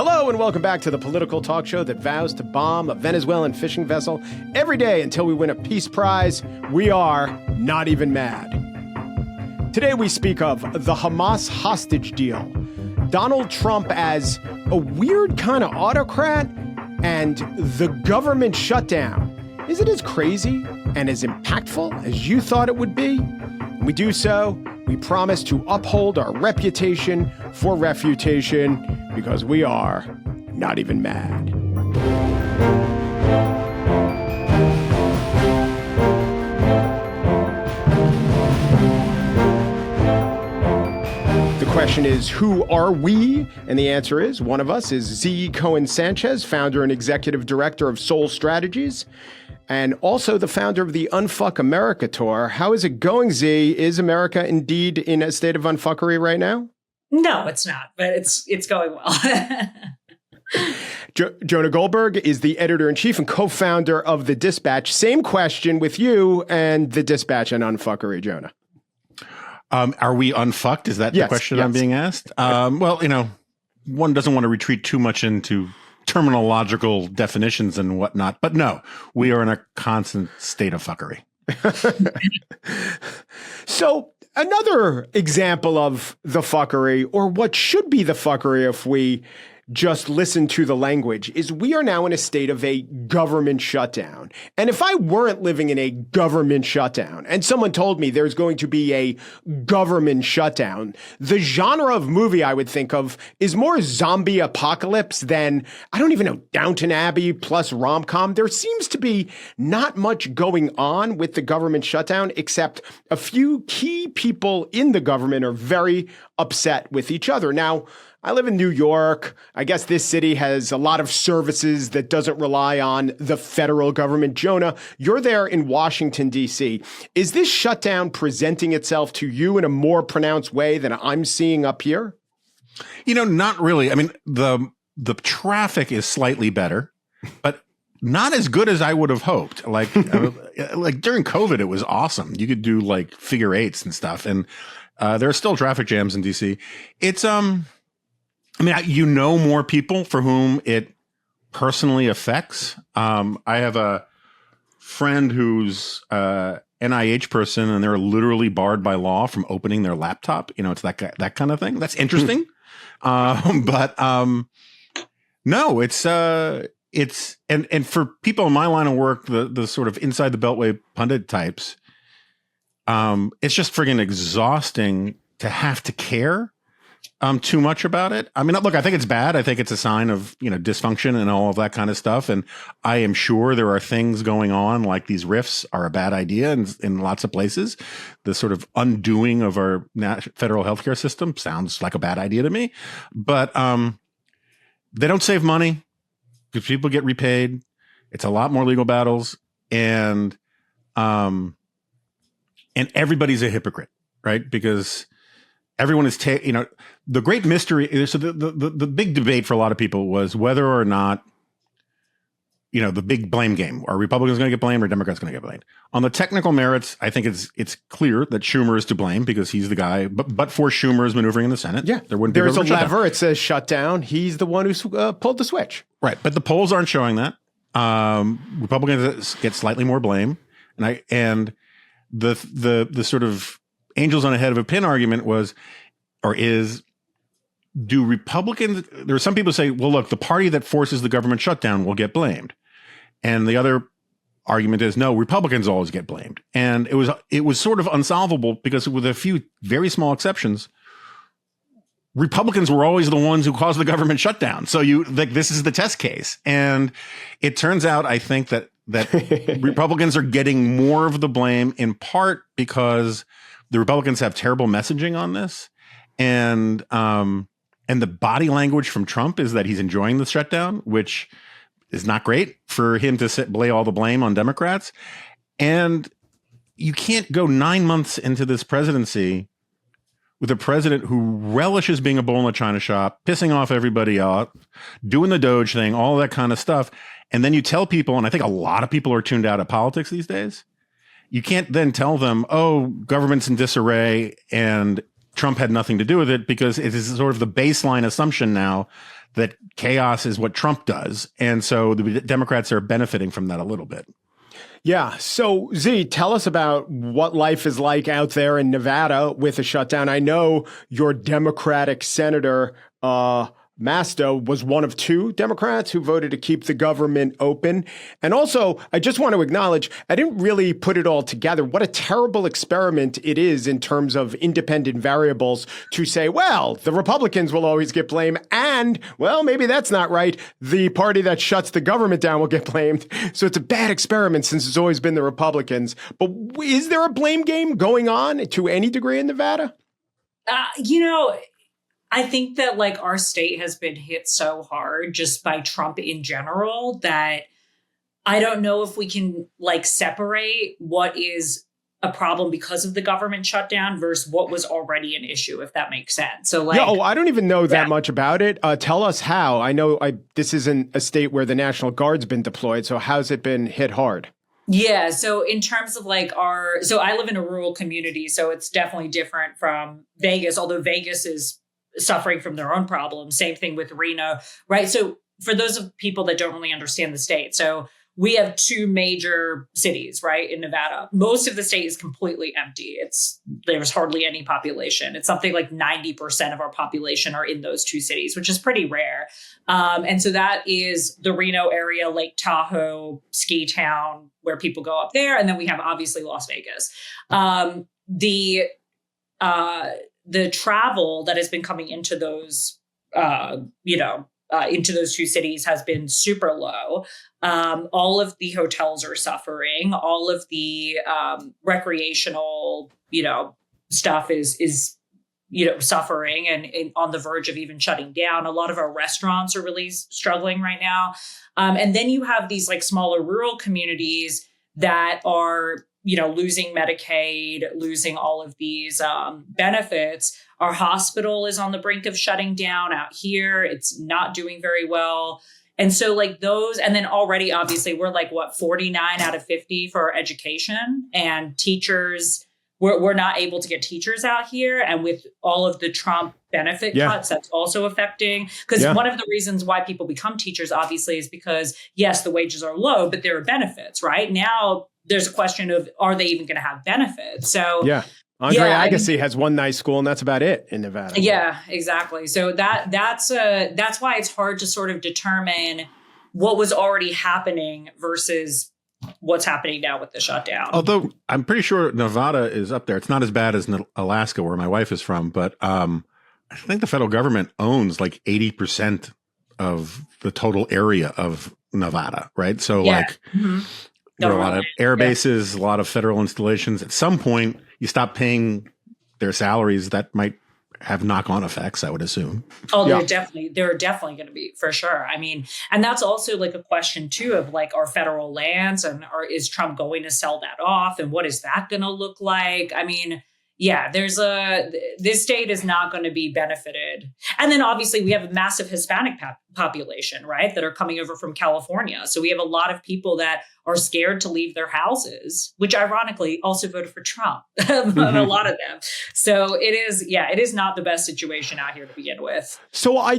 Hello and welcome back to the political talk show that vows to bomb a Venezuelan fishing vessel every day until we win a peace prize. We are not even mad. Today we speak of the Hamas hostage deal, Donald Trump as a weird kind of autocrat, and the government shutdown. Is it as crazy and as impactful as you thought it would be? When we do so, we promise to uphold our reputation for refutation because we are not even mad. The question is, who are we? And the answer is, one of us is Zee Cohen-Sanchez, founder and executive director of Soul Strategies, and also the founder of the Unfuck America tour. How is it going, Zee? Is America indeed in a state of unfuckery right now? No, it's not, but it's going well. Jonah Goldberg is the editor-in-chief and co-founder of The Dispatch. Same question with you and The Dispatch and Unfuckery, Jonah. Are we unfucked? Is that the question I'm being asked? Well, one doesn't want to retreat too much into terminological definitions and whatnot, but no, we are in a constant state of fuckery. So another example of the fuckery, or what should be the fuckery if we just listen to the language, is we are now in a state of a government shutdown. And if I weren't living in a government shutdown and someone told me there's going to be a government shutdown, the genre of movie I would think of is more zombie apocalypse than, I don't even know, Downton Abbey plus rom-com. There seems to be not much going on with the government shutdown, except a few key people in the government are very upset with each other. Now, I live in New York. I guess this city has a lot of services that doesn't rely on the federal government. Jonah, you're there in Washington, D.C. Is this shutdown presenting itself to you in a more pronounced way than I'm seeing up here? Not really. I mean, the traffic is slightly better, but not as good as I would have hoped. Like during COVID, it was awesome. You could do like figure eights and stuff. And there are still traffic jams in D.C. It's more people for whom it personally affects. I have a friend who's NIH person, and they're literally barred by law from opening their laptop. It's that kind of thing. That's interesting. No, it's and for people in my line of work, the sort of inside the Beltway pundit types, it's just friggin' exhausting to have to care too much about it. I mean, look, I think it's bad. I think it's a sign of, dysfunction and all of that kind of stuff. And I am sure there are things going on, like these rifts are a bad idea in lots of places. The sort of undoing of our federal healthcare system sounds like a bad idea to me. But they don't save money because people get repaid. It's a lot more legal battles, and everybody's a hypocrite, right? Because everyone is, the great mystery. So the big debate for a lot of people was whether or not, the big blame game. Are Republicans going to get blamed or Democrats going to get blamed? On the technical merits, I think it's clear that Schumer is to blame because he's the guy. But for Schumer's maneuvering in the Senate, there's a lever. It says shutdown. He's the one who's pulled the switch. Right, but the polls aren't showing that. Republicans get slightly more blame, and the sort of angels on a head of a pin argument is, do Republicans, there are some people who say, well, look, the party that forces the government shutdown will get blamed. And the other argument is, no, Republicans always get blamed. And it was sort of unsolvable because with a few very small exceptions, Republicans were always the ones who caused the government shutdown. So this is the test case. And it turns out, I think that Republicans are getting more of the blame, in part because the Republicans have terrible messaging on this. And the body language from Trump is that he's enjoying the shutdown, which is not great for him to lay all the blame on Democrats. And you can't go 9 months into this presidency with a president who relishes being a bull in a china shop, pissing off everybody out, doing the Doge thing, all that kind of stuff. And then you tell people, and I think a lot of people are tuned out of politics these days, you can't then tell them, oh, government's in disarray and Trump had nothing to do with it, because it is sort of the baseline assumption now that chaos is what Trump does. And so the Democrats are benefiting from that a little bit. Yeah. So, Zee, tell us about what life is like out there in Nevada with a shutdown. I know your Democratic Senator, Masta, was one of two Democrats who voted to keep the government open. And also, I just want to acknowledge, I didn't really put it all together. What a terrible experiment it is in terms of independent variables to say, well, the Republicans will always get blamed. And, well, maybe that's not right. The party that shuts the government down will get blamed. So it's a bad experiment since it's always been the Republicans. But is there a blame game going on to any degree in Nevada? I think that like our state has been hit so hard just by Trump in general that I don't know if we can like separate what is a problem because of the government shutdown versus what was already an issue, if that makes sense. So like, I don't even know that much about it. Tell us how. I know this isn't a state where the National Guard's been deployed. So how's it been hit hard? Yeah. So in terms of like so I live in a rural community, so it's definitely different from Vegas, although Vegas is suffering from their own problems. Same thing with Reno, right? So for those of people that don't really understand the state, so we have two major cities, right, in Nevada. Most of the state is completely empty. There's hardly any population. It's something like 90% of our population are in those two cities, which is pretty rare. And so that is the Reno area, Lake Tahoe, ski town, where people go up there. And then we have obviously Las Vegas. The travel that has been coming into those, into those two cities has been super low. All of the hotels are suffering. All of the recreational, stuff is suffering and on the verge of even shutting down. A lot of our restaurants are really struggling right now. And then you have these like smaller rural communities that are losing Medicaid, losing all of these benefits. Our hospital is on the brink of shutting down out here. It's not doing very well. And so like those, and then already, obviously, we're like, 49 out of 50 for our education, and teachers, we're not able to get teachers out here. And with all of the Trump benefit cuts, that's also affecting. Because one of the reasons why people become teachers, obviously, is because, yes, the wages are low, but there are benefits, right? Now, there's a question of, are they even going to have benefits? So Andre Agassi has one nice school, and that's about it in Nevada. Yeah, exactly. So that's why it's hard to sort of determine what was already happening versus what's happening now with the shutdown. Although I'm pretty sure Nevada is up there. It's not as bad as Alaska, where my wife is from, but I think the federal government owns like 80% of the total area of Nevada, right? So there are a lot of air bases, a lot of federal installations. At some point, you stop paying their salaries. That might have knock-on effects, I would assume. Oh, there are definitely going to be, for sure. I mean, and that's also like a question too of like our federal lands, and is Trump going to sell that off, and what is that going to look like? I mean, this state is not going to be benefited. And then obviously we have a massive Hispanic population, right, that are coming over from California. So we have a lot of people that are scared to leave their houses, which ironically also voted for Trump, a lot of them. So it is not the best situation out here to begin with. So I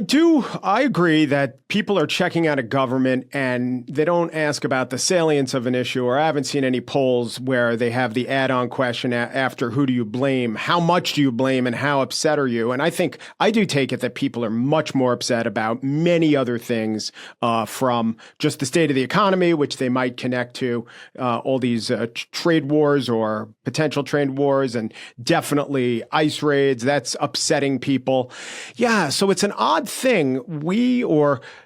agree that people are checking out of government and they don't ask about the salience of an issue, or I haven't seen any polls where they have the add-on question after who do you blame, how much do you blame, and how upset are you? And I do take it that people are much more upset about many other things, from just the state of the economy, which they might connect to all these trade wars or potential trade wars, and definitely ICE raids. That's upsetting people. Yeah, so it's an odd thing.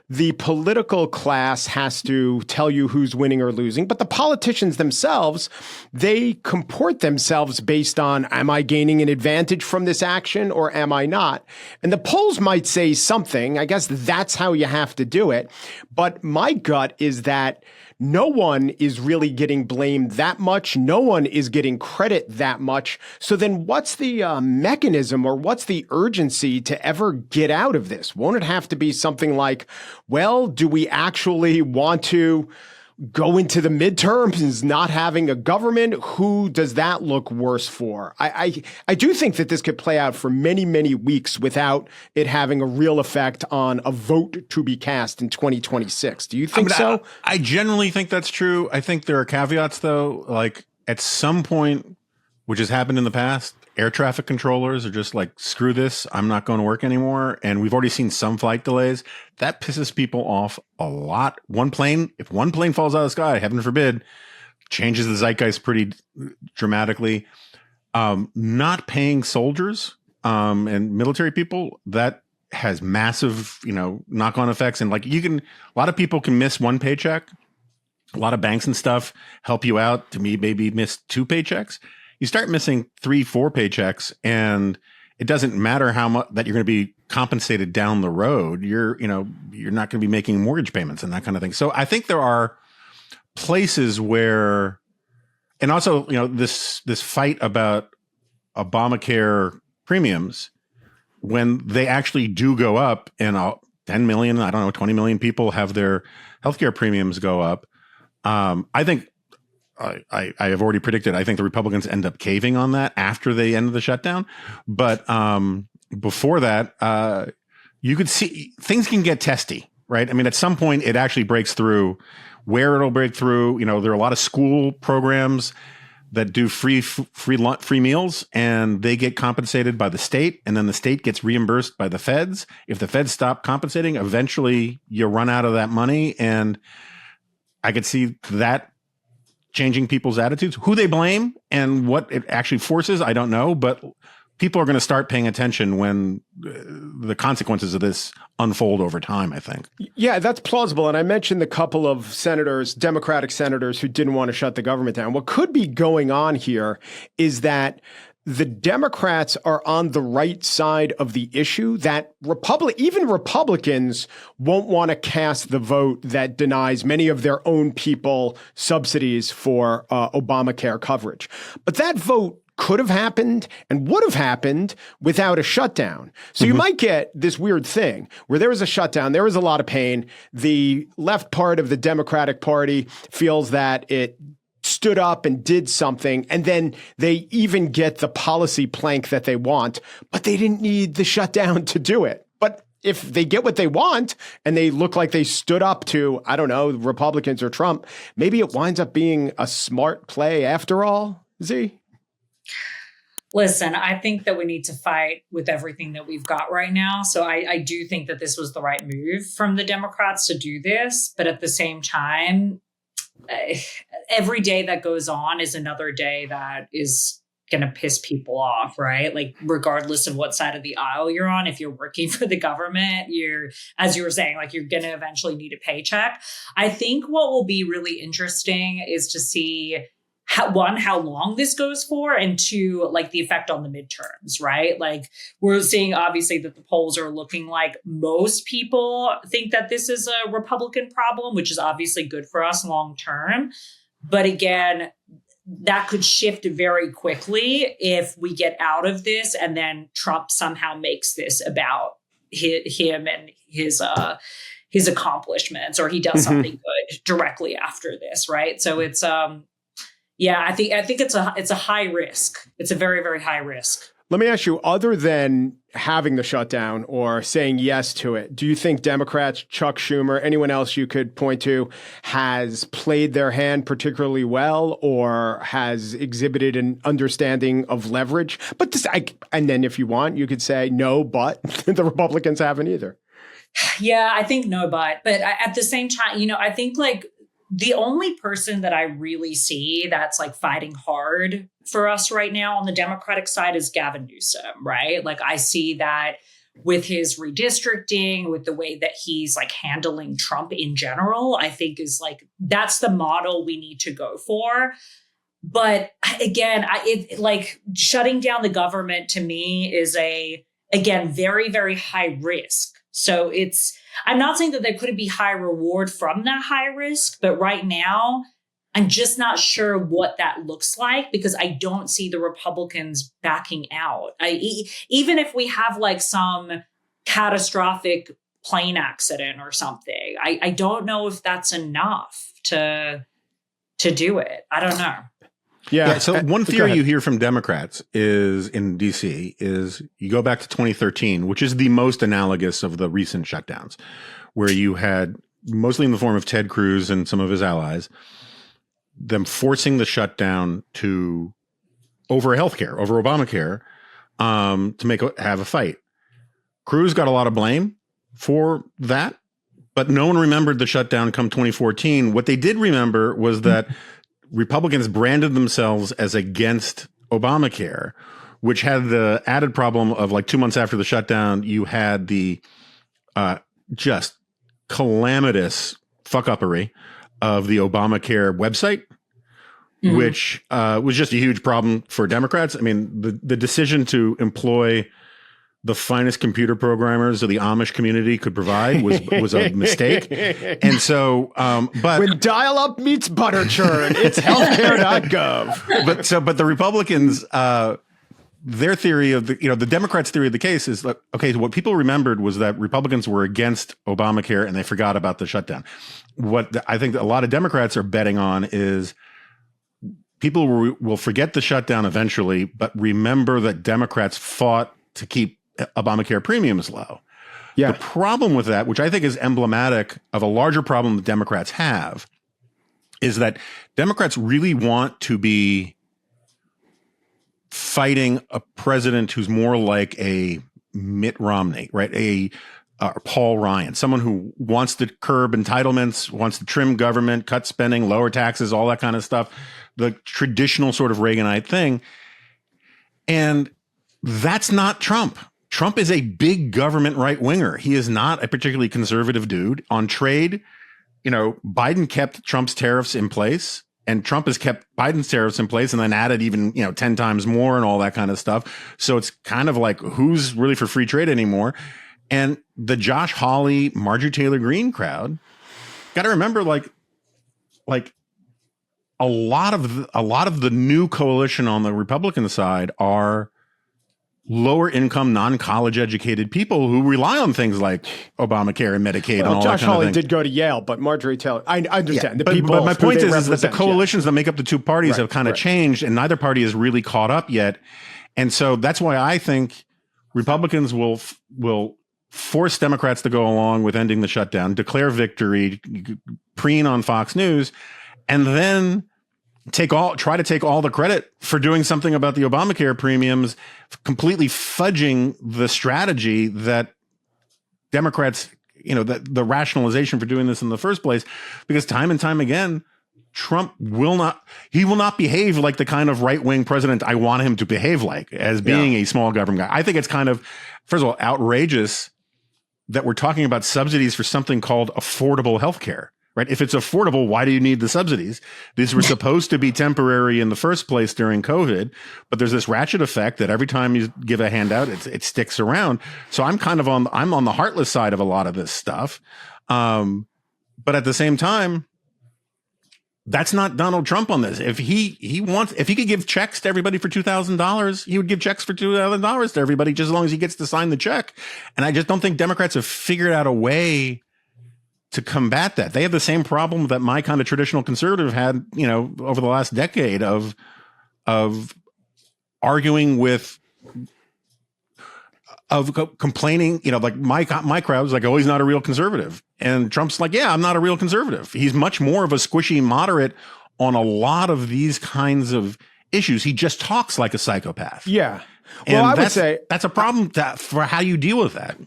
The political class has to tell you who's winning or losing, but the politicians themselves, they comport themselves based on, am I gaining an advantage from this action or am I not? And the polls might say something. I guess that's how you have to do it. But my gut is that no one is really getting blamed that much. No one is getting credit that much. So then what's the mechanism, or what's the urgency to ever get out of this? Won't it have to be something like, well, do we actually want to go into the midterms not having a government? Who does that look worse for? I do think that this could play out for many, many weeks without it having a real effect on a vote to be cast in 2026. Do you think so? I generally think that's true. I think there are caveats, though. Like at some point, which has happened in the past, air traffic controllers are just like, screw this, I'm not going to work anymore. And we've already seen some flight delays. That pisses people off a lot. If one plane falls out of the sky, heaven forbid, changes the zeitgeist pretty dramatically. Not paying soldiers and military people, that has massive, knock-on effects. And a lot of people can miss one paycheck. A lot of banks and stuff help you out to maybe miss 2 paychecks. You start missing 3-4 paychecks, and it doesn't matter how much that you're going to be compensated down the road. You're not going to be making mortgage payments and that kind of thing. So I think there are places where, and also, this fight about Obamacare premiums, when they actually do go up and 10 million, 20 million people have their healthcare premiums go up. I think I have already predicted, I think the Republicans end up caving on that after they end the shutdown. But before that, you could see things can get testy, right? I mean, at some point it actually breaks through. Where it'll break through, there are a lot of school programs that do free meals, and they get compensated by the state, and then the state gets reimbursed by the feds. If the feds stop compensating, eventually you run out of that money. And I could see that changing people's attitudes. Who they blame and what it actually forces, I don't know, but people are going to start paying attention when the consequences of this unfold over time, I think. Yeah, that's plausible. And I mentioned the couple of senators, Democratic senators, who didn't want to shut the government down. What could be going on here is that the Democrats are on the right side of the issue, that even Republicans won't want to cast the vote that denies many of their own people subsidies for Obamacare coverage. But that vote could have happened and would have happened without a shutdown. So you might get this weird thing where there was a shutdown, there was a lot of pain. The left part of the Democratic Party feels that it stood up and did something, and then they even get the policy plank that they want, but they didn't need the shutdown to do it. But if they get what they want and they look like they stood up to, I don't know, Republicans or Trump, maybe it winds up being a smart play after all, Zee? Listen, I think that we need to fight with everything that we've got right now. So I do think that this was the right move from the Democrats to do this. But at the same time, every day that goes on is another day that is going to piss people off, right? Like, regardless of what side of the aisle you're on, if you're working for the government, as you were saying, like, you're going to eventually need a paycheck. I think what will be really interesting is to see how long this goes for, and 2, like, the effect on the midterms, right? Like, we're seeing obviously that the polls are looking like most people think that this is a Republican problem, which is obviously good for us long term. But again, that could shift very quickly if we get out of this and then Trump somehow makes this about him and his accomplishments, or he does something good directly after this, right? So it's yeah, I think it's a high risk. It's a very, very high risk. Let me ask you, other than having the shutdown or saying yes to it, do you think Democrats, Chuck Schumer, anyone else you could point to, has played their hand particularly well or has exhibited an understanding of leverage? But and then if you want, you could say no, but the Republicans haven't either. Yeah, I think no, but at the same time, I think the only person that I really see that's like fighting hard for us right now on the Democratic side is Gavin Newsom, right? Like, I see that with his redistricting, with the way that he's like handling Trump in general, I think is like, that's the model we need to go for. But again, like, shutting down the government to me is again, very, very high risk. So I'm not saying that there couldn't be high reward from that high risk, but right now, I'm just not sure what that looks like, because I don't see the Republicans backing out. Even if we have like some catastrophic plane accident or something. I don't know if that's enough to do it. I don't know. Yeah. So one theory you hear from Democrats is in DC is you go back to 2013, which is the most analogous of the recent shutdowns, where you had mostly in the form of Ted Cruz and some of his allies, them forcing the shutdown over healthcare, over Obamacare, to have a fight. Cruz got a lot of blame for that, but no one remembered the shutdown come 2014. What they did remember was that Republicans branded themselves as against Obamacare, which had the added problem of like 2 months after the shutdown, you had the just calamitous fuck-uppery of the Obamacare website, which was just a huge problem for Democrats. I mean, the decision to employ the finest computer programmers of the Amish community could provide was a mistake. And so, but when dial-up meets butter churn, it's healthcare.gov. But the Republicans, their theory of the Democrats' theory of the case is like, okay, so what people remembered was that Republicans were against Obamacare and they forgot about the shutdown. What I think that a lot of Democrats are betting on is people will forget the shutdown eventually, but remember that Democrats fought to keep Obamacare premiums low. Yeah. The problem with that, which I think is emblematic of a larger problem that Democrats have, is that Democrats really want to be fighting a president who's more like a Mitt Romney, right? A Paul Ryan, someone who wants to curb entitlements, wants to trim government, cut spending, lower taxes, all that kind of stuff, the traditional sort of Reaganite thing. And that's not Trump. Trump is a big government right winger. He is not a particularly conservative dude. On trade, Biden kept Trump's tariffs in place, and Trump has kept Biden's tariffs in place and then added even, 10 times more and all that kind of stuff. So it's kind of like, who's really for free trade anymore? And the Josh Hawley, Marjorie Taylor Greene crowd, got to remember, like a lot of the new coalition on the Republican side are lower income, non-college educated people who rely on things like Obamacare and Medicaid and all Josh that kind Hawley of thing. did go to Yale, but Marjorie Taylor, I understand. But my point is that the coalitions that make up the two parties have kind of changed, and neither party is really caught up yet. And so that's why I think Republicans will force Democrats to go along with ending the shutdown, declare victory, preen on Fox News, and then try to take all the credit for doing something about the Obamacare premiums, completely fudging the strategy that Democrats, the rationalization for doing this in the first place, because time and time again, Trump will not behave like the kind of right-wing president I want him to behave like, as being a small government guy. I think it's kind of, first of all, outrageous that we're talking about subsidies for something called affordable health care. Right? If it's affordable, why do you need the subsidies? These were supposed to be temporary in the first place during COVID, but there's this ratchet effect that every time you give a handout, it sticks around. So I'm on the heartless side of a lot of this stuff. But at the same time, that's not Donald Trump on this. If he could give checks to everybody for $2,000, he would give checks for $2,000 to everybody just as long as he gets to sign the check. And I just don't think Democrats have figured out a way to combat that. They have the same problem that my kind of traditional conservative had, over the last decade of arguing with, complaining, like my crowd was like, oh, he's not a real conservative. And Trump's like, yeah, I'm not a real conservative. He's much more of a squishy moderate on a lot of these kinds of issues. He just talks like a psychopath. Yeah. Well, I would say that's a problem for how you deal with that.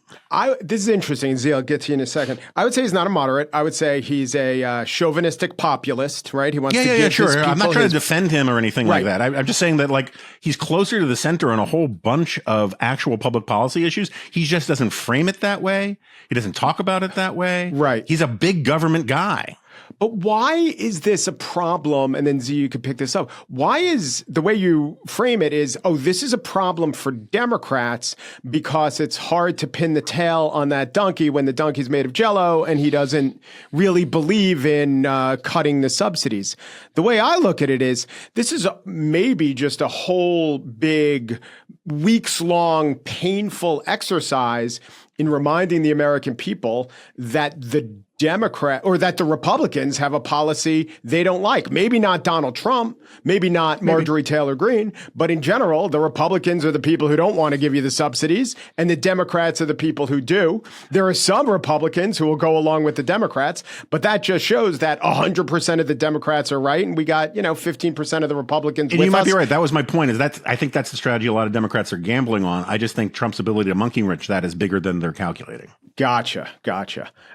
This is interesting. Zee, I'll get to you in a second. I would say he's not a moderate. I would say he's a chauvinistic populist, right? He wants to give sure. his people I'm not trying to defend him or anything like that. I'm just saying that he's closer to the center on a whole bunch of actual public policy issues. He just doesn't frame it that way. He doesn't talk about it that way. Right. He's a big government guy. But why is this a problem? And then, Zee, you could pick this up. Why is the way you frame it is, this is a problem for Democrats because it's hard to pin the tail on that donkey when the donkey's made of Jell-O and he doesn't really believe in cutting the subsidies. The way I look at it is, this is maybe just a whole big, weeks-long, painful exercise in reminding the American people that the Democrat or that the Republicans have a policy they don't like. Maybe not Donald Trump, maybe not Marjorie Taylor Greene, but in general, the Republicans are the people who don't want to give you the subsidies, and the Democrats are the people who do. There are some Republicans who will go along with the Democrats, but that just shows that 100% of the Democrats are right, and we got 15% of the Republicans. And with you might us. be right. That was my point. I think that's the strategy a lot of Democrats are gambling on. I just think Trump's ability to monkey wrench that is bigger than they're calculating. Gotcha.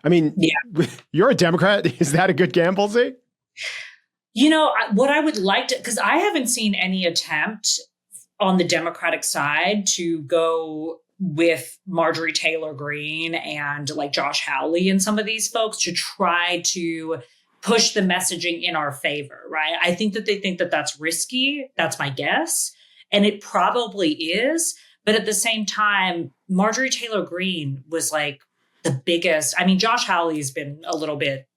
I mean, you're a Democrat. Is that a good gamble, Zee? What I would like to, because I haven't seen any attempt on the Democratic side to go with Marjorie Taylor Greene and like Josh Hawley and some of these folks to try to push the messaging in our favor, right? I think that they think that that's risky. That's my guess. And it probably is. But at the same time, Marjorie Taylor Greene was like the biggest. I mean, Josh Hawley has been a little bit,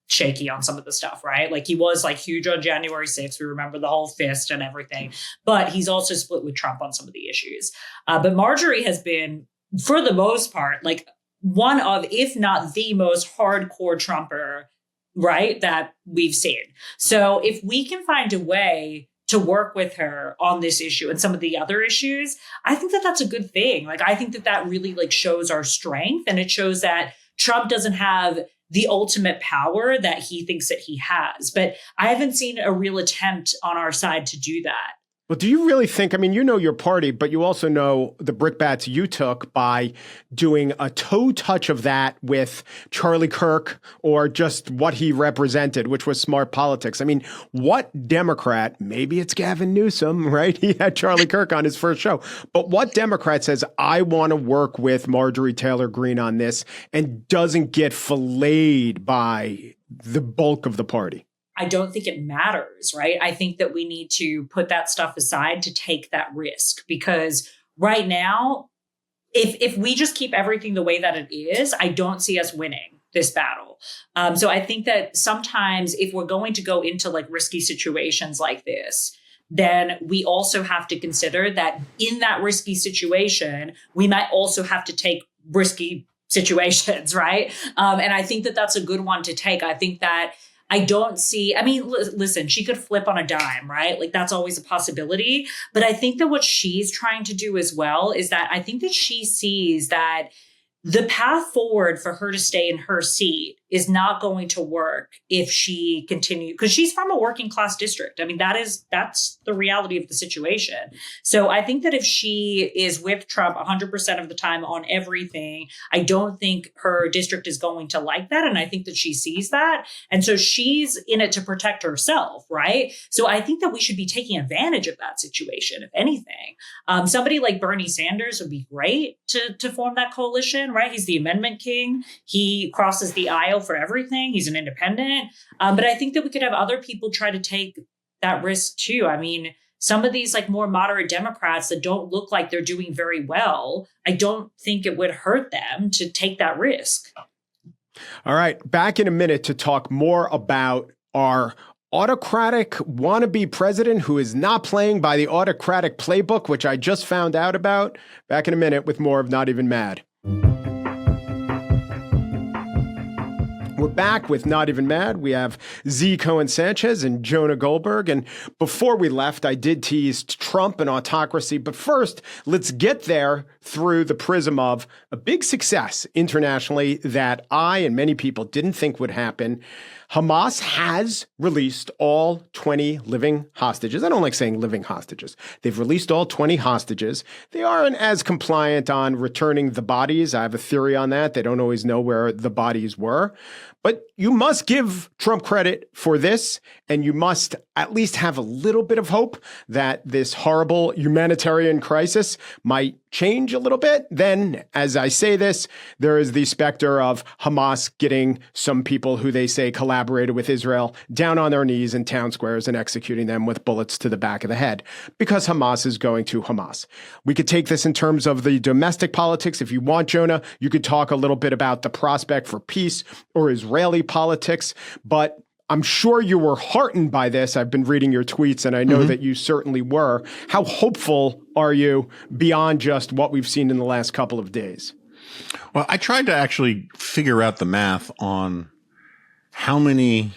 shaky on some of the stuff, right? Like he was like huge on January 6th. We remember the whole fist and everything, but he's also split with Trump on some of the issues. But Marjorie has been, for the most part, like one of, if not the most hardcore Trumper, right, that we've seen. So if we can find a way to work with her on this issue and some of the other issues, I think that that's a good thing. Like, I think that that really like shows our strength, and it shows that Trump doesn't have the ultimate power that he thinks that he has. But I haven't seen a real attempt on our side to do that. Well, do you really think, I mean, your party, but you also know the brickbats you took by doing a toe touch of that with Charlie Kirk or just what he represented, which was smart politics. I mean, what Democrat, maybe it's Gavin Newsom, right? He had Charlie Kirk on his first show. But what Democrat says, I want to work with Marjorie Taylor Greene on this and doesn't get filleted by the bulk of the party? I don't think it matters, right? I think that we need to put that stuff aside to take that risk, because right now, if we just keep everything the way that it is, I don't see us winning this battle. So I think that sometimes if we're going to go into like risky situations like this, then we also have to consider that in that risky situation, we might also have to take risky situations, right? And I think that that's a good one to take. I think that I don't see, I mean, listen, she could flip on a dime, right? Like that's always a possibility. But I think that what she's trying to do as well is that I think that she sees that the path forward for her to stay in her seat is not going to work if she continues, because she's from a working class district. I mean, that's the reality of the situation. So I think that if she is with Trump 100% of the time on everything, I don't think her district is going to like that. And I think that she sees that. And so she's in it to protect herself, right? So I think that we should be taking advantage of that situation, if anything. Somebody like Bernie Sanders would be great to form that coalition, right? He's the amendment king. He crosses the aisle for everything. He's an independent. But I think that we could have other people try to take that risk too. I mean, some of these like more moderate Democrats that don't look like they're doing very well, I don't think it would hurt them to take that risk. All right. Back in a minute to talk more about our autocratic wannabe president who is not playing by the autocratic playbook, which I just found out about. Back in a minute with more of Not Even Mad. We're back with Not Even Mad. We have Zee Cohen-Sanchez and Jonah Goldberg. And before we left, I did tease Trump and autocracy. But first, let's get there through the prism of a big success internationally that I and many people didn't think would happen. Hamas has released all 20 living hostages. I don't like saying living hostages. They've released all 20 hostages. They aren't as compliant on returning the bodies. I have a theory on that. They don't always know where the bodies were. But you must give Trump credit for this, and you must at least have a little bit of hope that this horrible humanitarian crisis might change a little bit. Then, as I say this, there is the specter of Hamas getting some people who they say collaborated with Israel down on their knees in town squares and executing them with bullets to the back of the head, because Hamas is going to Hamas. We could take this in terms of the domestic politics. If you want, Jonah, you could talk a little bit about the prospect for peace or Israeli politics, but I'm sure you were heartened by this. I've been reading your tweets, and I know that you certainly were. How hopeful are you beyond just what we've seen in the last couple of days? Well, I tried to actually figure out the math on how many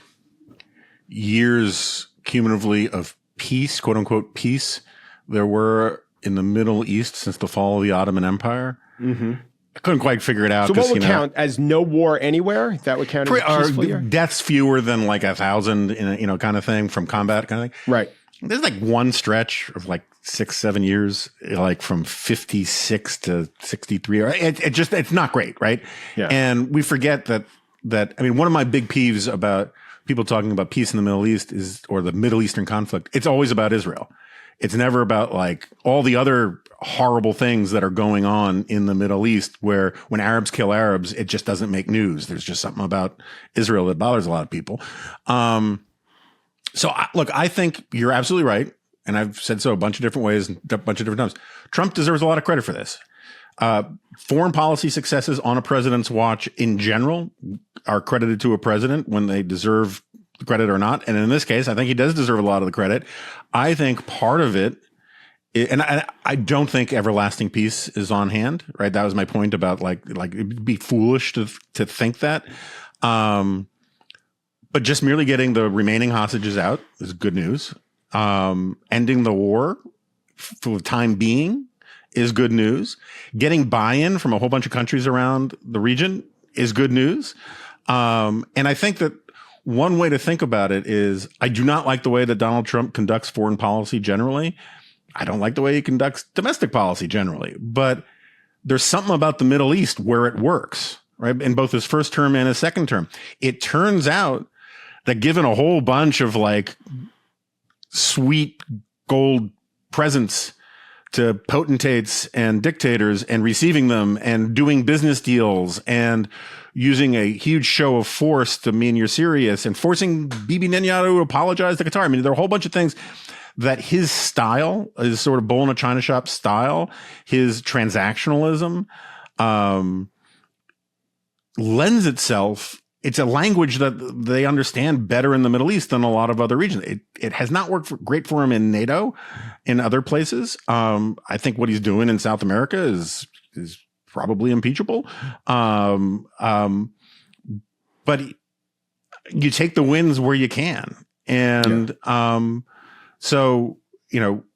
years cumulatively of peace, quote unquote, peace, there were in the Middle East since the fall of the Ottoman Empire. Mm-hmm. I couldn't quite figure it out. So what would count as no war anywhere? That would count as a peaceful year? Deaths fewer than like 1,000, in a, kind of thing from combat kind of thing. Right. There's like one stretch of like 6-7 years, like from 56 to 63. It's not great, right? Yeah. And we forget that I mean, one of my big peeves about people talking about peace in the Middle East or the Middle Eastern conflict, it's always about Israel. It's never about like all the other horrible things that are going on in the Middle East, where when Arabs kill Arabs, it just doesn't make news. There's just something about Israel that bothers a lot of people. Look, I think you're absolutely right. And I've said so a bunch of different ways and a bunch of different times. Trump deserves a lot of credit for this. Foreign policy successes on a president's watch in general are credited to a president when they deserve the credit or not. And in this case, I think he does deserve a lot of the credit. I think part of it, and I don't think everlasting peace is on hand, right? That was my point about like it'd be foolish to think that. But just merely getting the remaining hostages out is good news. Ending the war for the time being is good news. Getting buy-in from a whole bunch of countries around the region is good news. And I think that one way to think about it is I do not like the way that Donald Trump conducts foreign policy generally. I don't like the way he conducts domestic policy generally. But there's something about the Middle East where it works, right? In both his first term and his second term. It turns out that given a whole bunch of like sweet gold presents to potentates and dictators and receiving them and doing business deals and using a huge show of force to mean you're serious and forcing Bibi Netanyahu to apologize to Qatar. I mean, there are a whole bunch of things that his style, his sort of bull in a china shop style, his transactionalism, lends itself. It's a language that they understand better in the Middle East than a lot of other regions. It has not worked great for him in NATO, in other places. I think what he's doing in South America is probably impeachable. But you take the wins where you can. And so,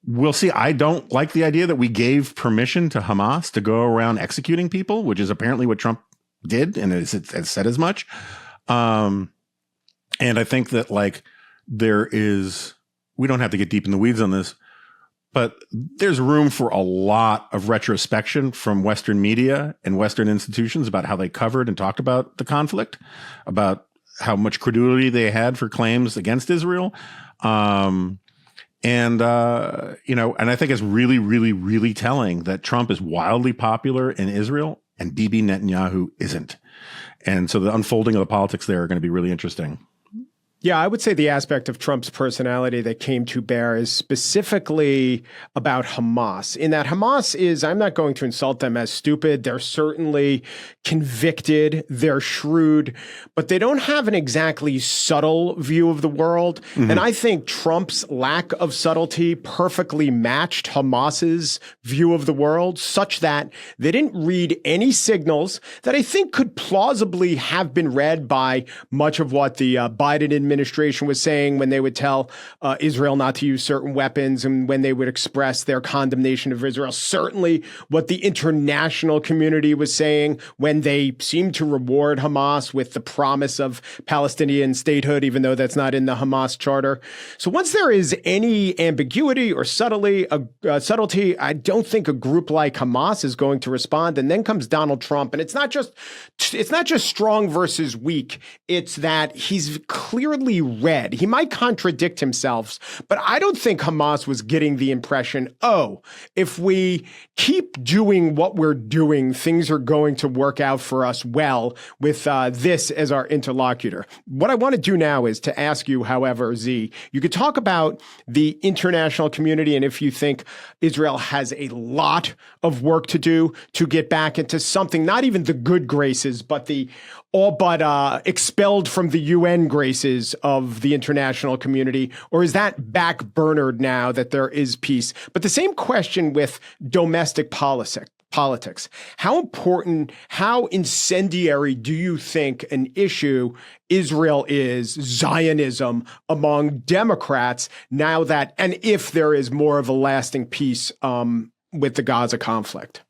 we'll see. I don't like the idea that we gave permission to Hamas to go around executing people, which is apparently what Trump did, and it's said as much. And I think that we don't have to get deep in the weeds on this, but there's room for a lot of retrospection from Western media and Western institutions about how they covered and talked about the conflict, about how much credulity they had for claims against Israel. And I think it's really, really, really telling that Trump is wildly popular in Israel and Bibi Netanyahu isn't. And so the unfolding of the politics there are going to be really interesting. Yeah, I would say the aspect of Trump's personality that came to bear is specifically about Hamas, in that Hamas is, I'm not going to insult them as stupid. They're certainly convicted. They're shrewd, but they don't have an exactly subtle view of the world. Mm-hmm. And I think Trump's lack of subtlety perfectly matched Hamas's view of the world, such that they didn't read any signals that I think could plausibly have been read by much of what the Biden administration was saying when they would tell Israel not to use certain weapons and when they would express their condemnation of Israel. Certainly what the international community was saying when they seemed to reward Hamas with the promise of Palestinian statehood, even though that's not in the Hamas charter. So once there is any ambiguity or subtlety, I don't think a group like Hamas is going to respond. And then comes Donald Trump. And it's not just strong versus weak. It's that he's clearly red. He might contradict himself, but I don't think Hamas was getting the impression, if we keep doing what we're doing, things are going to work out for us well with this as our interlocutor. What I want to do now is to ask you, however, Zee, you could talk about the international community and if you think Israel has a lot of work to do to get back into something, not even the good graces, but the all but expelled from the UN graces of the international community? Or is that backburnered now that there is peace? But the same question with domestic politics. politics. How important, how incendiary do you think an issue Israel is, Zionism, among Democrats now that, and if there is more of a lasting peace with the Gaza conflict?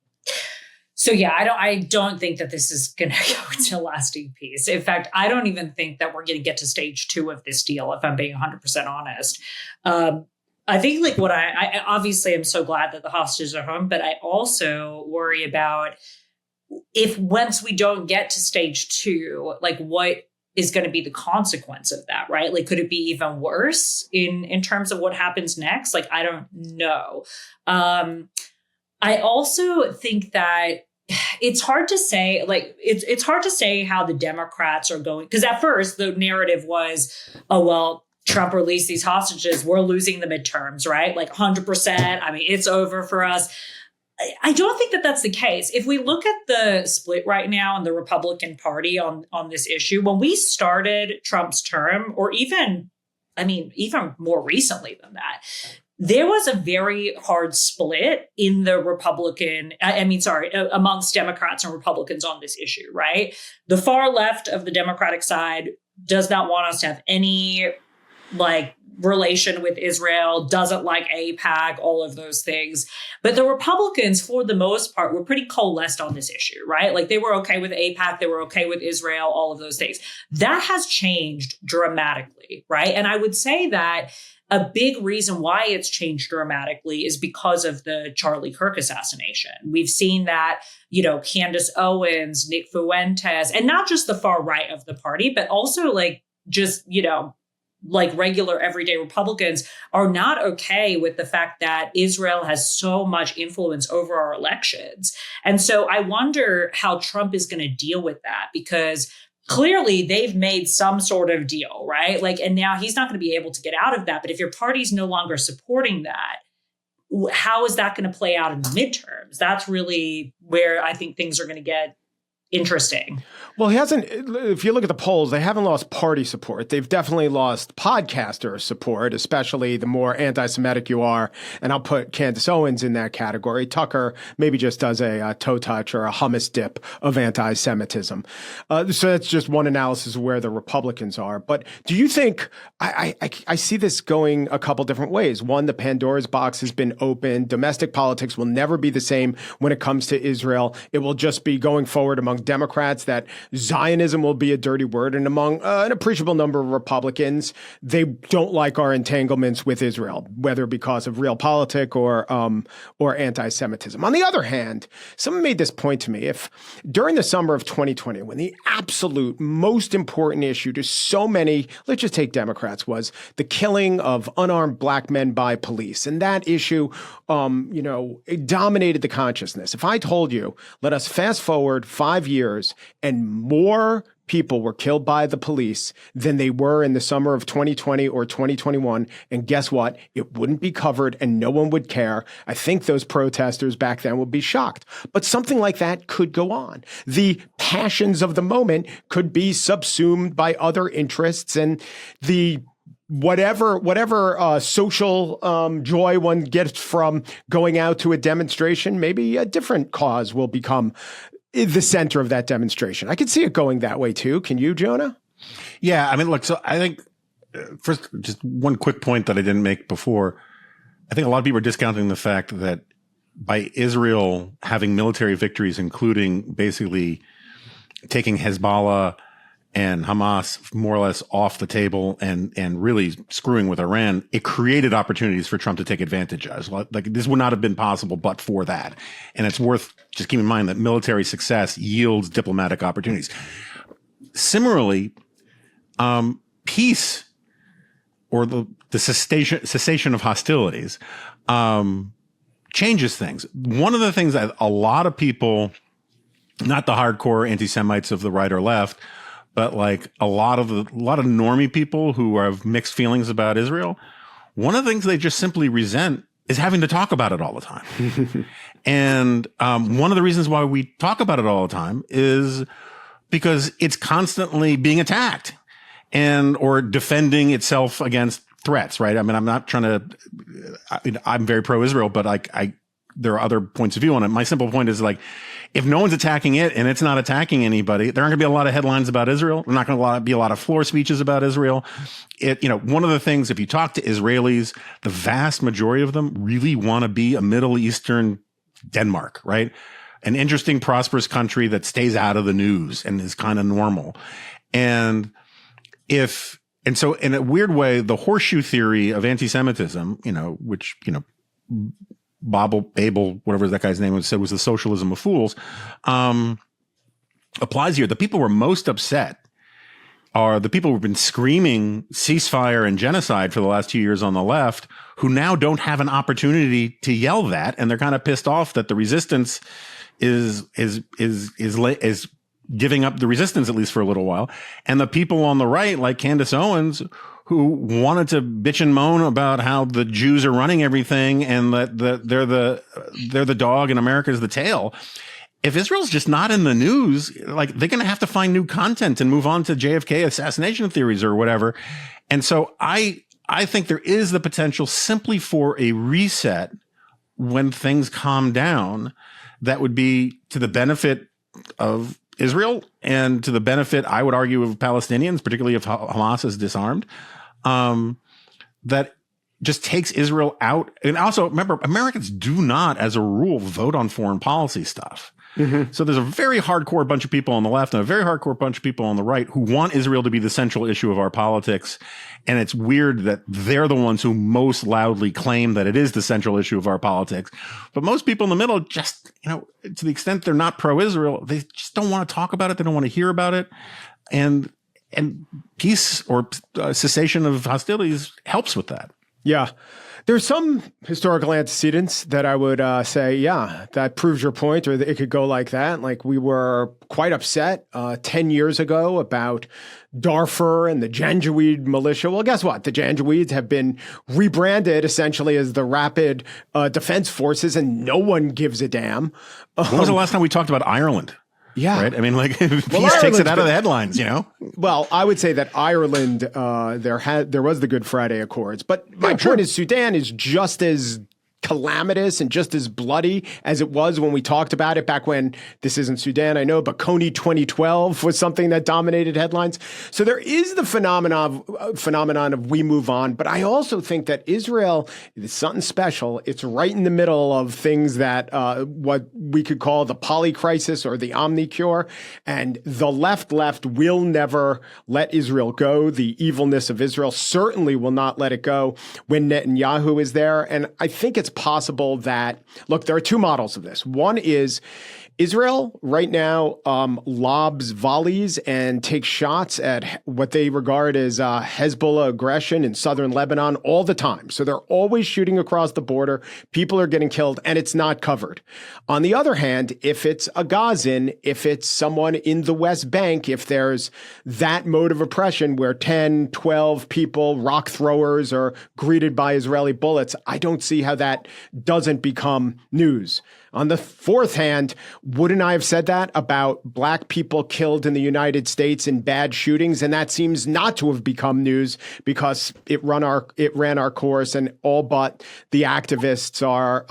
So yeah, I don't think that this is going to go into lasting peace. In fact, I don't even think that we're going to get to stage 2 of this deal, if I'm being 100% honest. I think like what I obviously am so glad that the hostages are home, but I also worry about if once we don't get to stage 2, like what is going to be the consequence of that, right? Like, could it be even worse in terms of what happens next? Like, I don't know. I also think that it's hard to say, like, it's hard to say how the Democrats are going, because at first the narrative was, oh, well, Trump released these hostages, we're losing the midterms, right? Like 100%. I mean, it's over for us. I don't think that that's the case. If we look at the split right now in the Republican Party on this issue, when we started Trump's term, or even more recently than that, there was a very hard split in the amongst Democrats and Republicans on this issue, right? The far left of the Democratic side does not want us to have any relation with Israel, doesn't like AIPAC, all of those things. But the Republicans, for the most part, were pretty coalesced on this issue, right? Like, they were okay with AIPAC, they were okay with Israel, all of those things. That has changed dramatically, right? And I would say that a big reason why it's changed dramatically is because of the Charlie Kirk assassination. We've seen that, Candace Owens, Nick Fuentes, and not just the far right of the party, but also regular everyday Republicans are not okay with the fact that Israel has so much influence over our elections. And so I wonder how Trump is going to deal with that, because clearly they've made some sort of deal, right? And now he's not going to be able to get out of that. But if your party's no longer supporting that, how is that going to play out in the midterms? That's really where I think things are going to get interesting. Well, if you look at the polls, they haven't lost party support. They've definitely lost podcaster support, especially the more anti-Semitic you are. And I'll put Candace Owens in that category. Tucker maybe just does a toe touch or a hummus dip of anti-Semitism. So that's just one analysis of where the Republicans are. But do you think, I see this going a couple different ways. One, the Pandora's box has been opened. Domestic politics will never be the same when it comes to Israel. It will just be going forward among Democrats that Zionism will be a dirty word, and among an appreciable number of Republicans, they don't like our entanglements with Israel, whether because of realpolitik or anti-Semitism. On the other hand, someone made this point to me: if during the summer of 2020, when the absolute most important issue to so many, let's just take Democrats, was the killing of unarmed black men by police, and that issue, it dominated the consciousness. If I told you, let us fast forward 5 years and more people were killed by the police than they were in the summer of 2020 or 2021, and guess what? It wouldn't be covered and no one would care. I think those protesters back then would be shocked. But something like that could go on. The passions of the moment could be subsumed by other interests, and the whatever social joy one gets from going out to a demonstration, maybe a different cause will become the center of that demonstration. I could see it going that way too. Can you, Jonah? Yeah, I mean, look, so I think first, just one quick point that I didn't make before. I think a lot of people are discounting the fact that by Israel having military victories, including basically taking Hezbollah and Hamas more or less off the table and really screwing with Iran, it created opportunities for Trump to take advantage of. Like, this would not have been possible but for that. And it's worth just keeping in mind that military success yields diplomatic opportunities. Similarly, peace or the cessation of hostilities changes things. One of the things that a lot of people, not the hardcore anti-Semites of the right or left, but like a lot of normie people who have mixed feelings about Israel, one of the things they just simply resent is having to talk about it all the time. And one of the reasons why we talk about it all the time is because it's constantly being attacked or defending itself against threats, right? I mean, I'm not trying to, I'm very pro-Israel, but I there are other points of view on it. My simple point is like, if no one's attacking it and it's not attacking anybody, there aren't going to be a lot of headlines about Israel. There's not going to be a lot of floor speeches about Israel. One of the things, if you talk to Israelis, the vast majority of them really want to be a Middle Eastern Denmark, right? An interesting, prosperous country that stays out of the news and is kind of normal. And so in a weird way, the horseshoe theory of anti-Semitism, which, Babel, whatever that guy's name was, said was the socialism of fools, applies here. The people who are most upset are the people who've been screaming ceasefire and genocide for the last 2 years on the left, who now don't have an opportunity to yell that, and they're kind of pissed off that the resistance is giving up the resistance, at least for a little while. And the people on the right, like Candace Owens, who wanted to bitch and moan about how the Jews are running everything and that they're the dog and America's the tail. If Israel's just not in the news, like, they're going to have to find new content and move on to JFK assassination theories or whatever. And so I think there is the potential simply for a reset when things calm down that would be to the benefit of Israel and to the benefit, I would argue, of Palestinians, particularly if Hamas is disarmed, that just takes Israel out. And also, remember, Americans do not, as a rule, vote on foreign policy stuff. Mm-hmm. So there's a very hardcore bunch of people on the left and a very hardcore bunch of people on the right who want Israel to be the central issue of our politics. And it's weird that they're the ones who most loudly claim that it is the central issue of our politics. But most people in the middle just, to the extent they're not pro-Israel, they just don't want to talk about it. They don't want to hear about it. And peace or cessation of hostilities helps with that. Yeah. There's some historical antecedents that I would say, yeah, that proves your point, or it could go like that. Like, we were quite upset 10 years ago about Darfur and the Janjaweed militia. Well, guess what? The Janjaweeds have been rebranded essentially as the Rapid Defense Forces, and no one gives a damn. When was the last time we talked about Ireland? Yeah. Right. I mean, like, peace takes it out of the headlines, Well, I would say that Ireland, there was the Good Friday Accords, but my point is Sudan is just as calamitous and just as bloody as it was when we talked about it back when, this isn't Sudan, I know, but Coney 2012 was something that dominated headlines. So there is the phenomenon of we move on. But I also think that Israel is something special. It's right in the middle of things that what we could call the poly crisis or the omni cure. And the left will never let Israel go. The evilness of Israel certainly will not let it go when Netanyahu is there. And I think it's possible that, look, there are two models of this. One is Israel right now lobs volleys and takes shots at what they regard as Hezbollah aggression in southern Lebanon all the time. So they're always shooting across the border. People are getting killed, and it's not covered. On the other hand, if it's a Gazan, if it's someone in the West Bank, if there's that mode of oppression where 10, 12 people, rock throwers, are greeted by Israeli bullets, I don't see how that doesn't become news. On the fourth hand, wouldn't I have said that about black people killed in the United States in bad shootings? And that seems not to have become news because it ran our course, and all but the activists are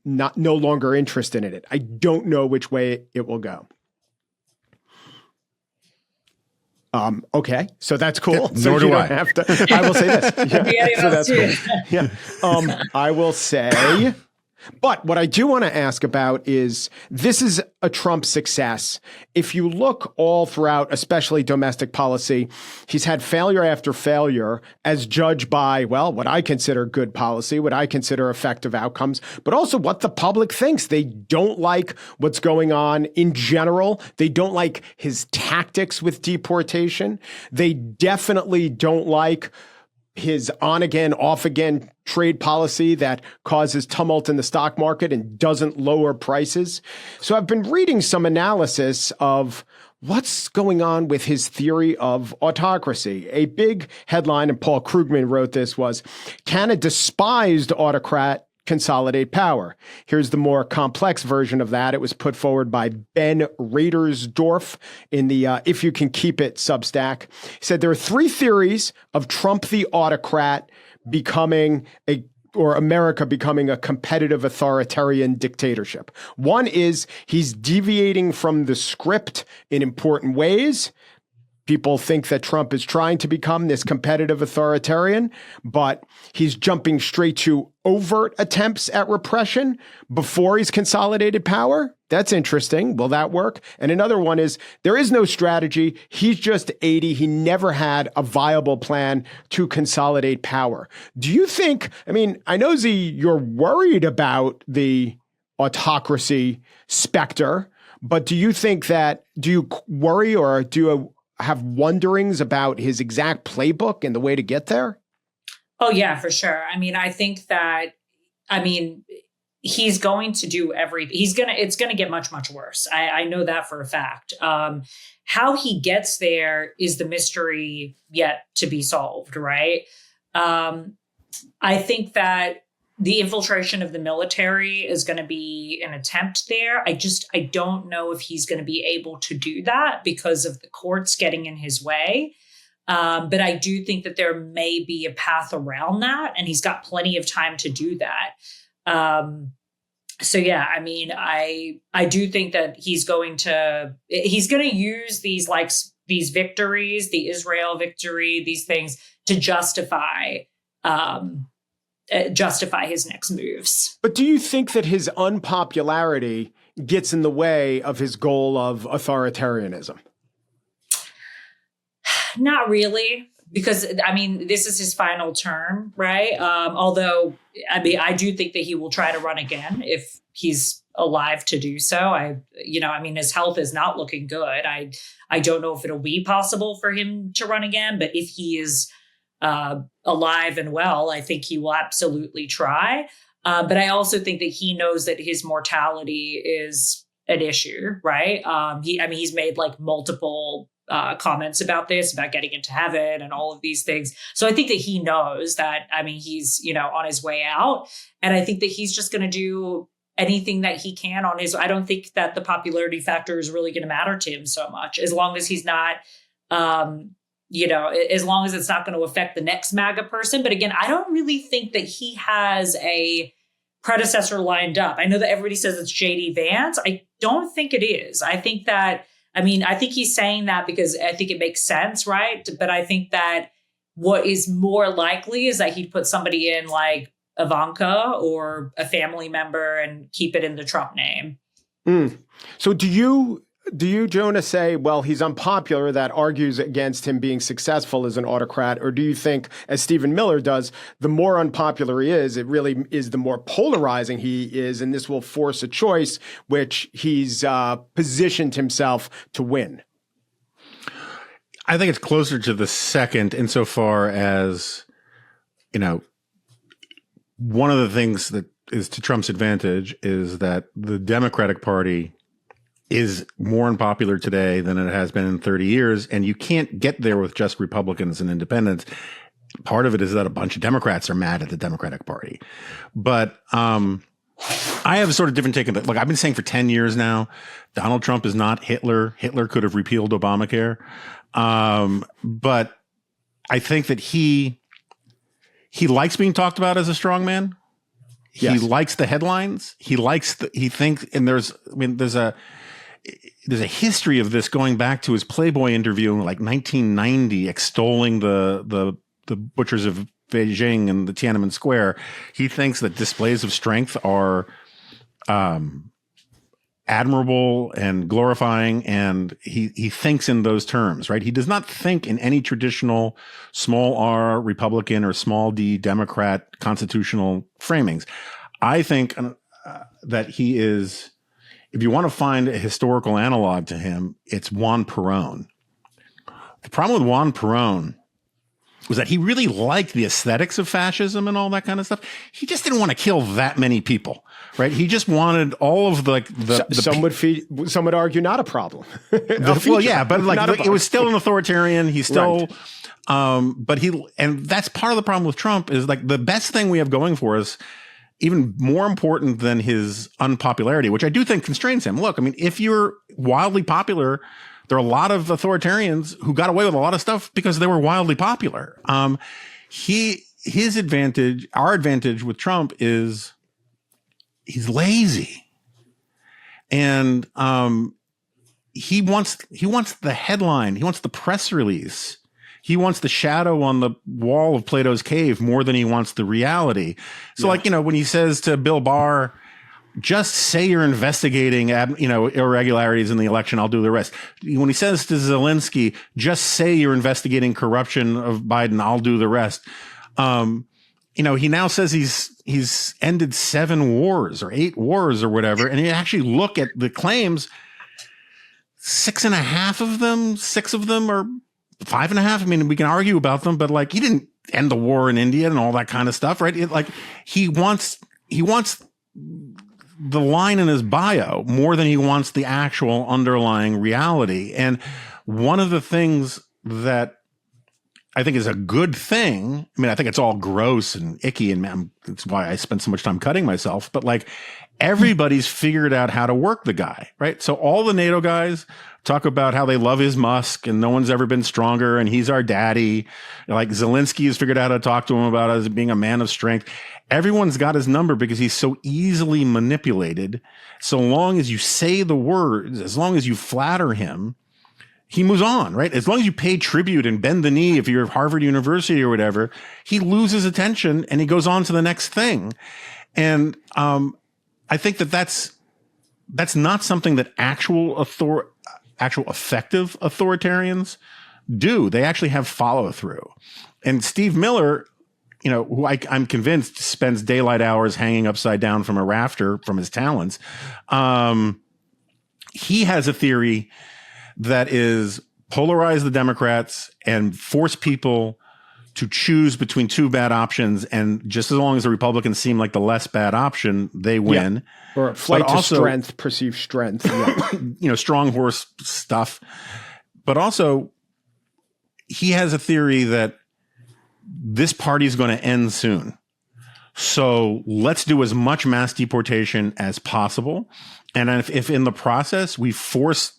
no longer interested in it. I don't know which way it will go. Okay, so that's cool. So nor do I. Have to, I will say this. Yeah, so that's cool. Yeah. I will say. But what I do want to ask about is, this is a Trump success. If you look all throughout, especially domestic policy, he's had failure after failure as judged by, well, what I consider good policy, what I consider effective outcomes, but also what the public thinks. They don't like what's going on in general. They don't like his tactics with deportation. They definitely don't like his on-again, off-again trade policy that causes tumult in the stock market and doesn't lower prices. So I've been reading some analysis of what's going on with his theory of autocracy. A big headline, and Paul Krugman wrote this, was, "Can a despised autocrat consolidate power?" Here's the more complex version of that. It was put forward by Ben Radersdorf in the If You Can Keep It Substack. He said there are three theories of Trump the autocrat becoming a or America becoming a competitive authoritarian dictatorship. One is he's deviating from the script in important ways. People think that Trump is trying to become this competitive authoritarian, but he's jumping straight to overt attempts at repression before he's consolidated power. That's interesting. Will that work? And another one is there is no strategy. He's just 80. He never had a viable plan to consolidate power. Do you think, I mean, I know, Zee, you're worried about the autocracy specter, but do you think that, do you worry or do you have wonderings about his exact playbook and the way to get there? Oh, yeah, for sure. I mean, I think that, he's going to do everything. It's going to get much, much worse. I know that for a fact. How he gets there is the mystery yet to be solved, right? I think that the infiltration of the military is going to be an attempt there. I don't know if he's going to be able to do that because of the courts getting in his way. But I do think that there may be a path around that, and he's got plenty of time to do that. So yeah, I mean, I do think that he's going to use these victories, the Israel victory, these things to justify his next moves. But do you think that his unpopularity gets in the way of his goal of authoritarianism? Not really, because I mean, this is his final term, right? Although, I mean, I do think that he will try to run again if he's alive to do so. His health is not looking good. I don't know if it'll be possible for him to run again, but if he is alive and well, I think he will absolutely try. But I also think that he knows that his mortality is an issue, right? He's made like multiple comments about this, about getting into heaven and all of these things. So I think that he knows that, he's, on his way out. And I think that he's just going to do anything that he can on his, I don't think that the popularity factor is really going to matter to him so much, as long as he's not, as long as it's not going to affect the next MAGA person. But again, I don't really think that he has a predecessor lined up. I know that everybody says it's JD Vance. I don't think it is. I think he's saying that because I think it makes sense, right? But I think that what is more likely is that he'd put somebody in like Ivanka or a family member and keep it in the Trump name. So do you, Jonah, say, well, he's unpopular, that argues against him being successful as an autocrat? Or do you think, as Stephen Miller does, the more unpopular he is, it really is the more polarizing he is, and this will force a choice which he's positioned himself to win? I think it's closer to the second insofar as, one of the things that is to Trump's advantage is that the Democratic Party is more unpopular today than it has been in 30 years. And you can't get there with just Republicans and independents. Part of it is that a bunch of Democrats are mad at the Democratic Party. But I have a sort of different take on it. Like I've been saying for 10 years now, Donald Trump is not Hitler. Hitler could have repealed Obamacare. But I think that he likes being talked about as a strong man. Yes. He likes the headlines. He thinks, and there's a history of this going back to his Playboy interview in like 1990, extolling the butchers of Beijing and the Tiananmen Square. He thinks that displays of strength are admirable and glorifying, and he thinks in those terms, right? He does not think in any traditional small r Republican or small d Democrat constitutional framings. I think that he is, if you want to find a historical analog to him, it's Juan Perón. The problem with Juan Perón was that he really liked the aesthetics of fascism and all that kind of stuff. He just didn't want to kill that many people, right? He just wanted all of some would argue not a problem. Well, yeah, but like it was still an authoritarian. He's still, right. And that's part of the problem with Trump is like the best thing we have going for us, even more important than his unpopularity, which I do think constrains him. Look, if you're wildly popular, there are a lot of authoritarians who got away with a lot of stuff because they were wildly popular. He his advantage, our advantage with Trump is he's lazy. And he wants the headline. He wants the press release. He wants the shadow on the wall of Plato's cave more than he wants the reality. So like, when he says to Bill Barr, just say you're investigating, irregularities in the election, I'll do the rest. When he says to Zelensky, just say you're investigating corruption of Biden, I'll do the rest. He now says he's ended 7 wars or 8 wars or whatever. And you actually look at the claims, 6.5 of them, 6 of them are 5.5. I mean, we can argue about them, but like he didn't end the war in India and all that kind of stuff, right? He wants the line in his bio more than he wants the actual underlying reality. And one of the things that I think is a good thing, I mean, I think it's all gross and icky, and that's why I spent so much time cutting myself, but like everybody's figured out how to work the guy, right? So all the NATO guys talk about how they love his Musk and no one's ever been stronger and he's our daddy. Like Zelensky has figured out how to talk to him about as being a man of strength. Everyone's got his number because he's so easily manipulated. So long as you say the words, as long as you flatter him, he moves on, right? As long as you pay tribute and bend the knee, if you're Harvard University or whatever, he loses attention and he goes on to the next thing. And I think that's not something that actual effective authoritarians do. They actually have follow through. And Steve Miller, who I'm convinced spends daylight hours hanging upside down from a rafter from his talons. He has a theory that is polarize the Democrats and force people to choose between 2 bad options. And just as long as the Republicans seem like the less bad option, they win. Yeah. Or flight to strength, perceived strength. Yeah. Strong horse stuff. But also, he has a theory that this party is going to end soon. So let's do as much mass deportation as possible. And if in the process we force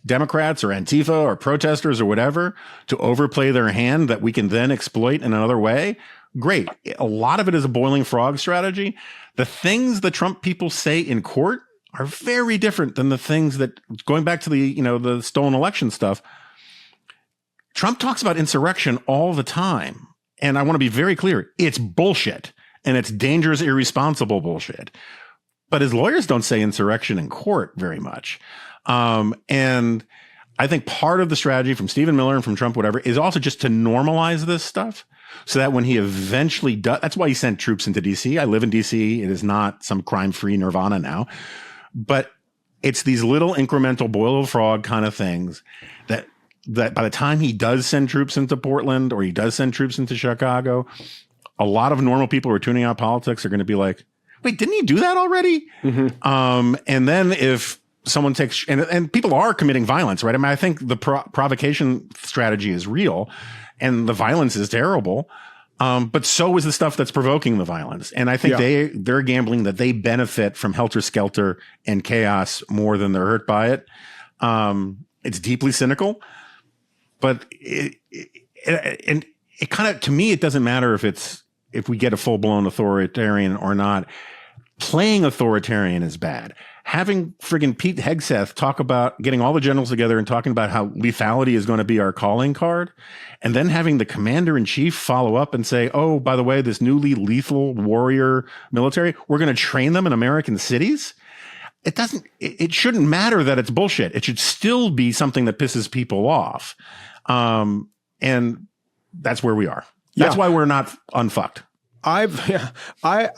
Democrats or Antifa or protesters or whatever to overplay their hand that we can then exploit in another way, great. A lot of it is a boiling frog strategy. The things the Trump people say in court are very different than the things that, going back to the stolen election stuff, Trump talks about insurrection all the time. And I want to be very clear. It's bullshit. And it's dangerous, irresponsible bullshit. But his lawyers don't say insurrection in court very much. And I think part of the strategy from Stephen Miller and from Trump, whatever, is also just to normalize this stuff so that when he eventually does, that's why he sent troops into DC. I live in DC. It is not some crime-free nirvana now, but it's these little incremental boil of frog kind of things that by the time he does send troops into Portland or he does send troops into Chicago, a lot of normal people who are tuning out politics are going to be like, wait, didn't he do that already? Mm-hmm. And then if someone takes, and people are committing violence, right? I mean, I think the provocation strategy is real and the violence is terrible. But so is the stuff that's provoking the violence. And I think they're gambling that they benefit from helter skelter and chaos more than they're hurt by it. It's deeply cynical, but it kind of, to me, it doesn't matter if we get a full blown authoritarian or not. Playing authoritarian is bad. Having friggin' Pete Hegseth talk about getting all the generals together and talking about how lethality is going to be our calling card, and then having the commander in chief follow up and say, oh, by the way, this newly lethal warrior military, we're going to train them in American cities. It shouldn't matter that it's bullshit. It should still be something that pisses people off. And that's where we are. That's why we're not unfucked. I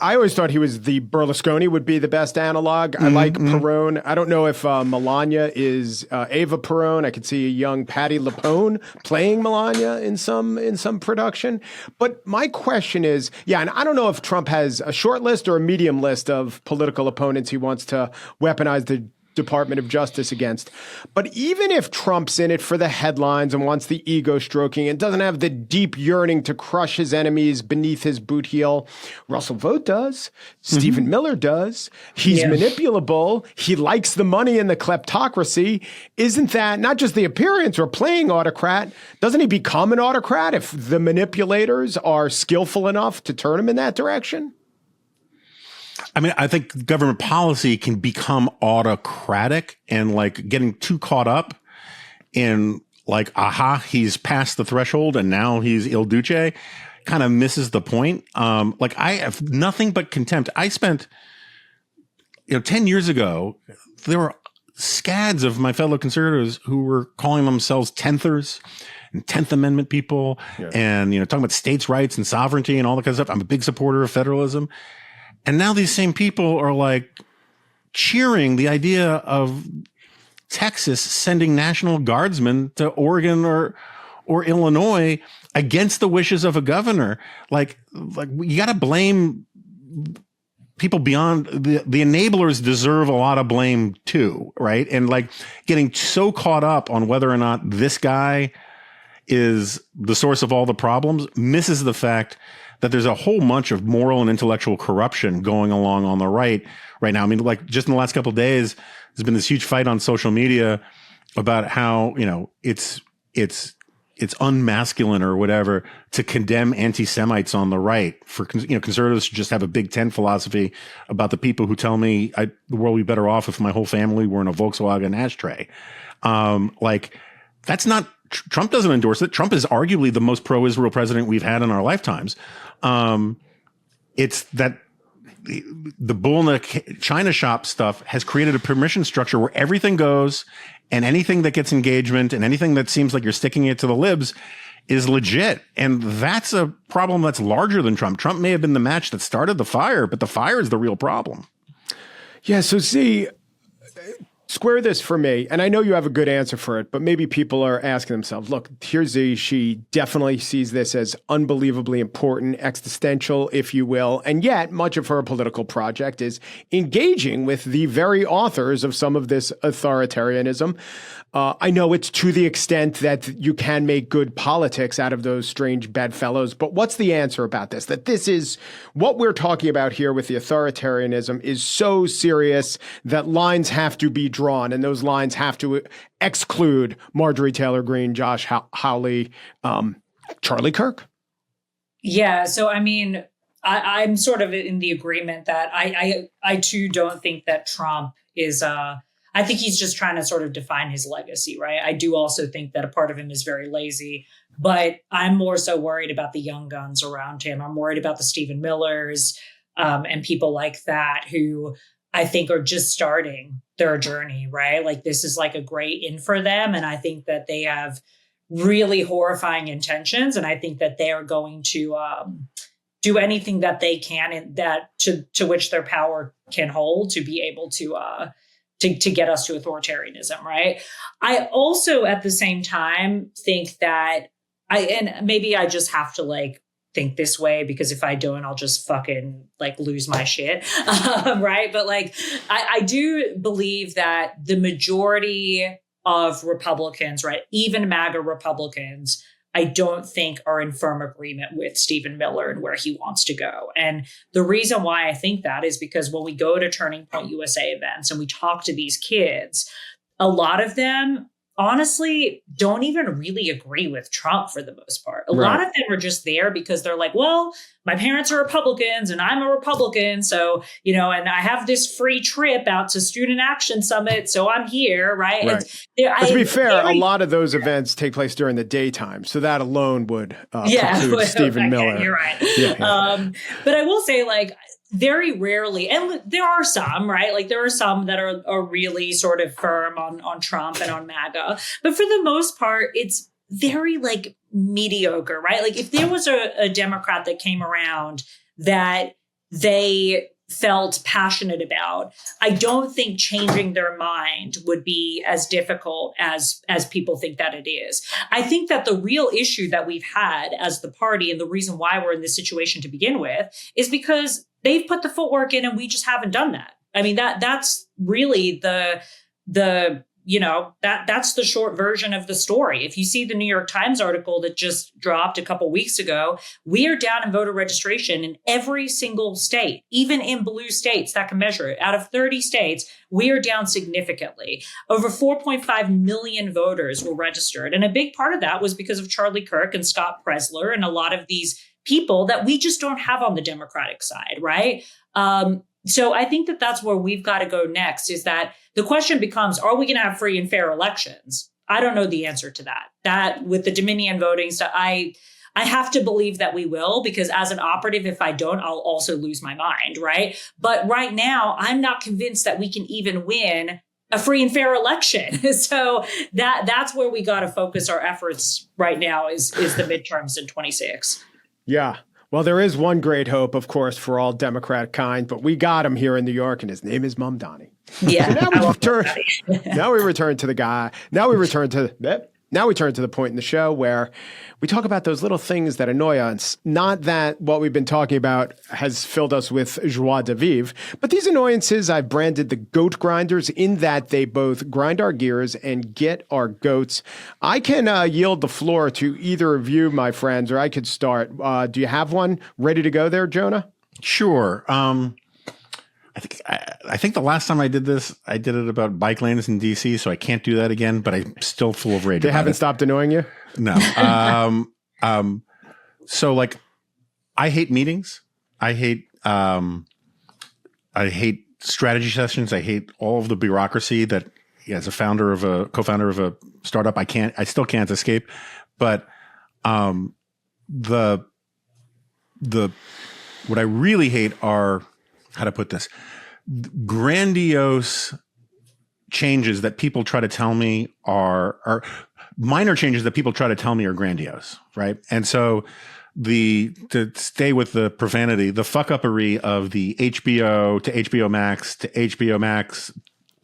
always thought he was the Berlusconi would be the best analog. I like Perón. I don't know if Melania is Eva Perón. I could see a young Patti LuPone playing Melania in some production. But my question is, and I don't know if Trump has a short list or a medium list of political opponents he wants to weaponize the Department of Justice against. But even if Trump's in it for the headlines and wants the ego stroking and doesn't have the deep yearning to crush his enemies beneath his boot heel, Russell Vought does. Stephen Miller does. He's manipulable. He likes the money and the kleptocracy. Isn't that not just the appearance or playing autocrat? Doesn't he become an autocrat if the manipulators are skillful enough to turn him in that direction? I mean, I think government policy can become autocratic, and like getting too caught up in like, aha, he's passed the threshold and now he's Il Duce kind of misses the point. Like I have nothing but contempt. I spent, 10 years ago, there were scads of my fellow conservatives who were calling themselves tenthers and 10th Amendment people and, talking about states' rights and sovereignty and all that kind of stuff. I'm a big supporter of federalism. And now these same people are like cheering the idea of Texas sending National Guardsmen to Oregon or Illinois against the wishes of a governor. Like you got to blame people beyond the enablers deserve a lot of blame too, right? And like getting so caught up on whether or not this guy is the source of all the problems misses the fact that there's a whole bunch of moral and intellectual corruption going along on the right now. I mean, like just in the last couple of days, there's been this huge fight on social media about how, it's unmasculine or whatever to condemn anti-Semites on the right. For, conservatives should just have a Big Ten philosophy about the people who tell me the world would be better off if my whole family were in a Volkswagen ashtray. Like that's not, Trump doesn't endorse it. Trump is arguably the most pro-Israel president we've had in our lifetimes. It's that the bull in the China shop stuff has created a permission structure where everything goes, and anything that gets engagement and anything that seems like you're sticking it to the libs is legit. And that's a problem that's larger than Trump. Trump may have been the match that started the fire, but the fire is the real problem. Yeah. So Zee, square this for me, and I know you have a good answer for it, but maybe people are asking themselves, look, here's Zee. She definitely sees this as unbelievably important, existential, if you will, and yet much of her political project is engaging with the very authors of some of this authoritarianism. I know it's to the extent that you can make good politics out of those strange bedfellows, but what's the answer about this? That this is what we're talking about here with the authoritarianism is so serious that lines have to be drawn, and those lines have to exclude Marjorie Taylor Greene, Josh Hawley, Charlie Kirk. Yeah. So, I mean, I'm sort of in the agreement that I too don't think that Trump is I think he's just trying to sort of define his legacy, right? I do also think that a part of him is very lazy, but I'm more so worried about the young guns around him. I'm worried about the Stephen Millers and people like that who I think are just starting their journey, right? Like this is like a great in for them. And I think that they have really horrifying intentions. And I think that they are going to do anything that they can and that to which their power can hold to be able to get us to authoritarianism, right? I also, at the same time, think that and maybe I just have to like think this way because if I don't, I'll just fucking like lose my shit, right? But like, I do believe that the majority of Republicans, right, even MAGA Republicans, I don't think are in firm agreement with Stephen Miller and where he wants to go. And the reason why I think that is because when we go to Turning Point USA events and we talk to these kids, a lot of them honestly don't even really agree with Trump for the most part. A lot of them are just there because they're like, well, my parents are Republicans and I'm a Republican. So, and I have this free trip out to Student Action Summit. So I'm here, right? But to be fair, a lot of those events take place during the daytime. So that alone would preclude Stephen Miller. You're right. But I will say like, very rarely, and there are some, right? Like there are some that are really sort of firm on Trump and on MAGA. But for the most part, it's very like mediocre, right? Like if there was a Democrat that came around that they felt passionate about, I don't think changing their mind would be as difficult as people think that it is. I think that the real issue that we've had as the party and the reason why we're in this situation to begin with is because they've put the footwork in and we just haven't done that. I mean, that's really the that's the short version of the story. If you see the New York Times article that just dropped a couple weeks ago, we are down in voter registration in every single state, even in blue states that can measure it. Out of 30 states, we are down significantly. Over 4.5 million voters were registered. And a big part of that was because of Charlie Kirk and Scott Presler and a lot of these people that we just don't have on the Democratic side, right? So I think that that's where we've got to go next, is that the question becomes, are we going to have free and fair elections? I don't know the answer to that. That with the Dominion voting stuff, I have to believe that we will, because as an operative, if I don't, I'll also lose my mind, right? But right now, I'm not convinced that we can even win a free and fair election. So that's where we got to focus our efforts right now is the midterms in 26. Yeah. Well, there is one great hope, of course, for all Democrat kind, but we got him here in New York, and his name is Mamdani. Yeah. So now we return to the guy. Now we turn to the point in the show where we talk about those little things that annoy us. Not that what we've been talking about has filled us with joie de vivre, but these annoyances I've branded the goat grinders, in that they both grind our gears and get our goats. I can yield the floor to either of you, my friends, or I could start. Do you have one ready to go there, Jonah? Sure. I think the last time I did this, I did it about bike lanes in DC, so I can't do that again, but I'm still full of rage. They haven't stopped annoying you? No. So like, I hate meetings. I hate strategy sessions. I hate all of the bureaucracy that, as a co-founder of a startup, I still can't escape. But what I really hate are, how to put this, grandiose changes that people try to tell me are minor changes that people try to tell me are grandiose, right? And so to stay with the profanity, the fuck-uppery of the HBO to HBO Max to HBO Max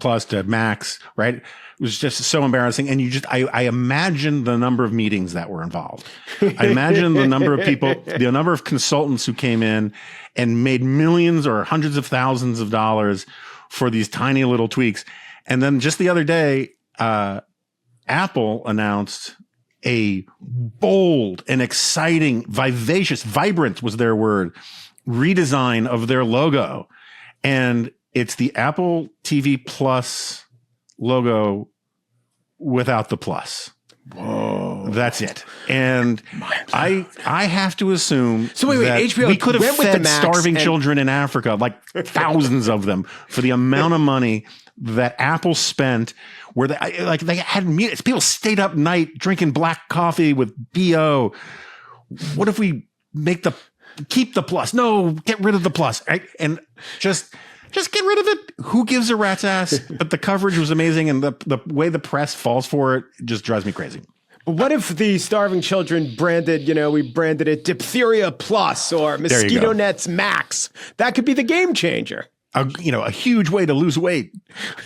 Plus to Max, right? It was just so embarrassing. And I imagine the number of meetings that were involved. I imagine the number of people, the number of consultants who came in and made millions or hundreds of thousands of dollars for these tiny little tweaks. And then just the other day, Apple announced a bold and exciting, vivacious, vibrant was their word, redesign of their logo. And it's the Apple TV Plus logo without the plus. Whoa. That's it. And I have to assume so wait, HBO we could have fed starving children in Africa, like thousands of them, for the amount of money that Apple spent, where they had meetings. People stayed up night drinking black coffee with BO. What if we keep the plus? No, get rid of the plus. Right? And just get rid of it. Who gives a rat's ass? But the coverage was amazing, and the way the press falls for it just drives me crazy. But what if the starving children we branded it Diphtheria Plus or Mosquito Nets Max? That could be the game changer. A huge way to lose weight.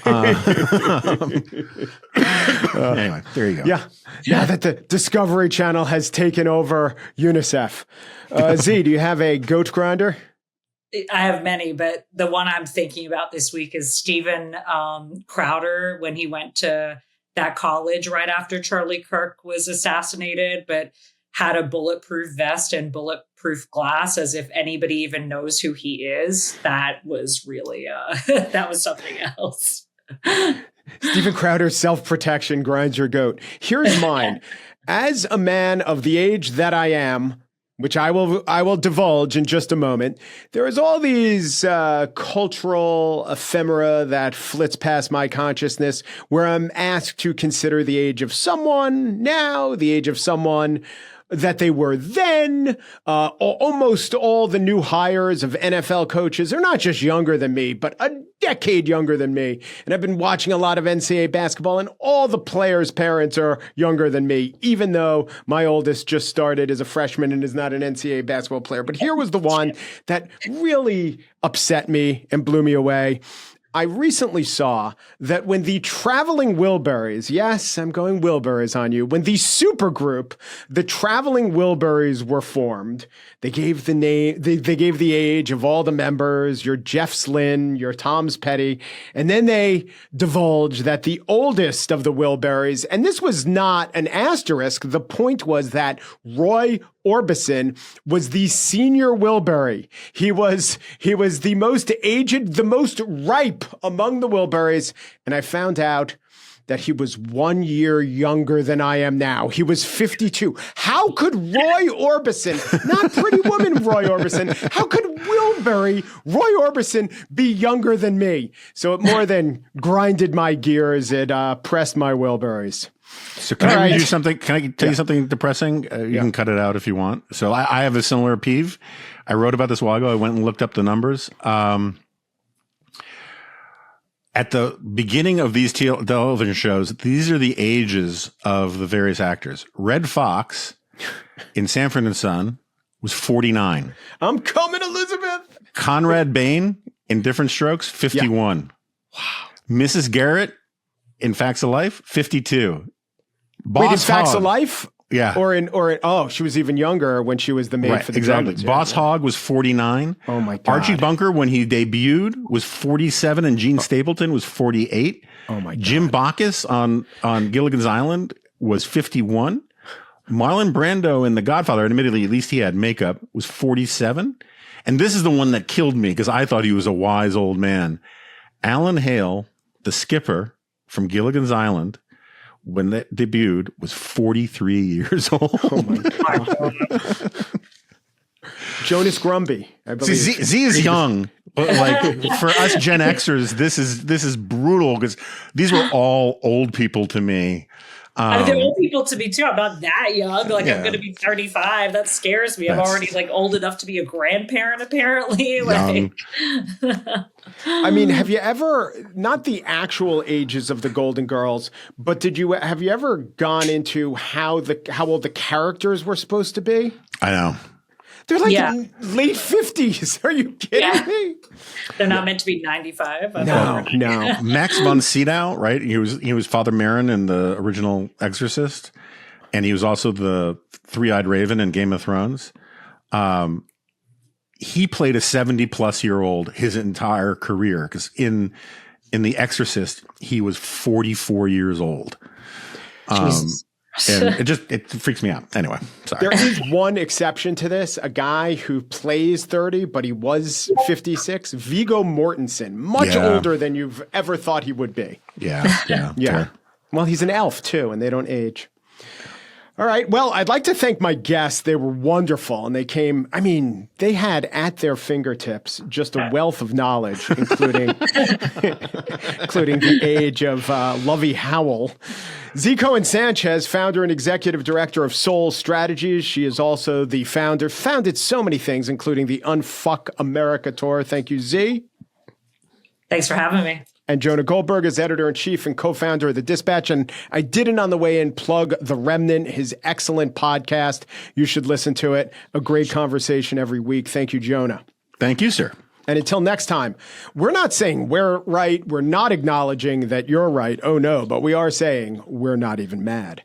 Anyway, there you go. Yeah. Now that the Discovery Channel has taken over UNICEF. Zee, do you have a goat grinder? I have many, but the one I'm thinking about this week is Steven Crowder, when he went to that college right after Charlie Kirk was assassinated, but had a bulletproof vest and bulletproof glass, as if anybody even knows who he is. That was really, that was something else. Steven Crowder's self-protection grinds your goat. Here's mine. As a man of the age that I am, which I will divulge in just a moment, there is all these cultural ephemera that flits past my consciousness, where I'm asked to consider the age of someone now, the age of someone that they were then. Almost all the new hires of NFL coaches are not just younger than me, but a decade younger than me. And I've been watching a lot of NCAA basketball, and all the players' parents are younger than me, even though my oldest just started as a freshman and is not an NCAA basketball player. But here was the one that really upset me and blew me away. I recently saw that when the Traveling Wilburys, yes, I'm going Wilburys on you, when the supergroup, the Traveling Wilburys were formed, they gave the name, they gave the age of all the members, your Jeff Slynn, your Tom's Petty, and then they divulged that the oldest of the Wilburys, and this was not an asterisk, the point was that Roy Orbison was the senior Wilbury. He was the most aged, the most ripe among the Wilburys, and I found out that he was 1 year younger than I am now. He was 52. How could Roy Orbison, not Pretty Woman Roy Orbison, how could Wilbury Roy Orbison be younger than me? So it more than grinded my gears. It pressed my Wilburys. So can I read you something? Can I tell you something depressing? You can cut it out if you want. So I have a similar peeve. I wrote about this a while ago. I went and looked up the numbers. At the beginning of these television shows, these are the ages of the various actors. Red Fox in Sanford and Son was 49. I'm coming, Elizabeth. Conrad Bain in Different Strokes, 51. Yeah. Wow. Mrs. Garrett in Facts of Life, 52. Wait, in Facts of Life? Yeah. Or she was even younger when she was the maid for the Drummonds. Boss Hogg was 49. Oh my God. Archie Bunker, when he debuted, was 47, and Gene Stapleton was 48. Oh my God. Jim Backus on Gilligan's Island was 51. Marlon Brando in The Godfather, admittedly, at least he had makeup, was 47. And this is the one that killed me because I thought he was a wise old man. Alan Hale, the skipper from Gilligan's Island, when that debuted, was 43 years old. Oh my God. Jonas Grumby, I believe. See, Z is young, but like for us Gen Xers, this is brutal because these were all old people to me. They're old people to me too. I'm not that young. Like I'm going to be 35. That scares me. I'm already like old enough to be a grandparent. Apparently, like. I mean, have you ever, not the actual ages of the Golden Girls, but have you ever gone into how old the characters were supposed to be? I know. They're like late 50s. Are you kidding me? They're not meant to be 95. No. Max von Sydow, right? He was Father Merrin in the original Exorcist, and he was also the three-eyed raven in Game of Thrones. He played a 70-plus-year-old his entire career because in The Exorcist he was 44 years old. And it freaks me out. Anyway, sorry. There is one exception to this, a guy who plays 30, but he was 56, Viggo Mortensen, much older than you've ever thought he would be. Yeah. Well, he's an elf too, and they don't age. All right. Well, I'd like to thank my guests. They were wonderful. And they had at their fingertips just a wealth of knowledge, including the age of Lovey Howell. Zee Cohen-Sanchez, founder and executive director of Soul Strategies. She is also the founded so many things, including the Unfuck America Tour. Thank you, Zee. Thanks for having me. And Jonah Goldberg is editor-in-chief and co-founder of The Dispatch. And I didn't on the way in plug The Remnant, his excellent podcast. You should listen to it. A great conversation every week. Thank you, Jonah. Thank you, sir. And until next time, we're not saying we're right. We're not acknowledging that you're right. Oh, no. But we are saying we're not even mad.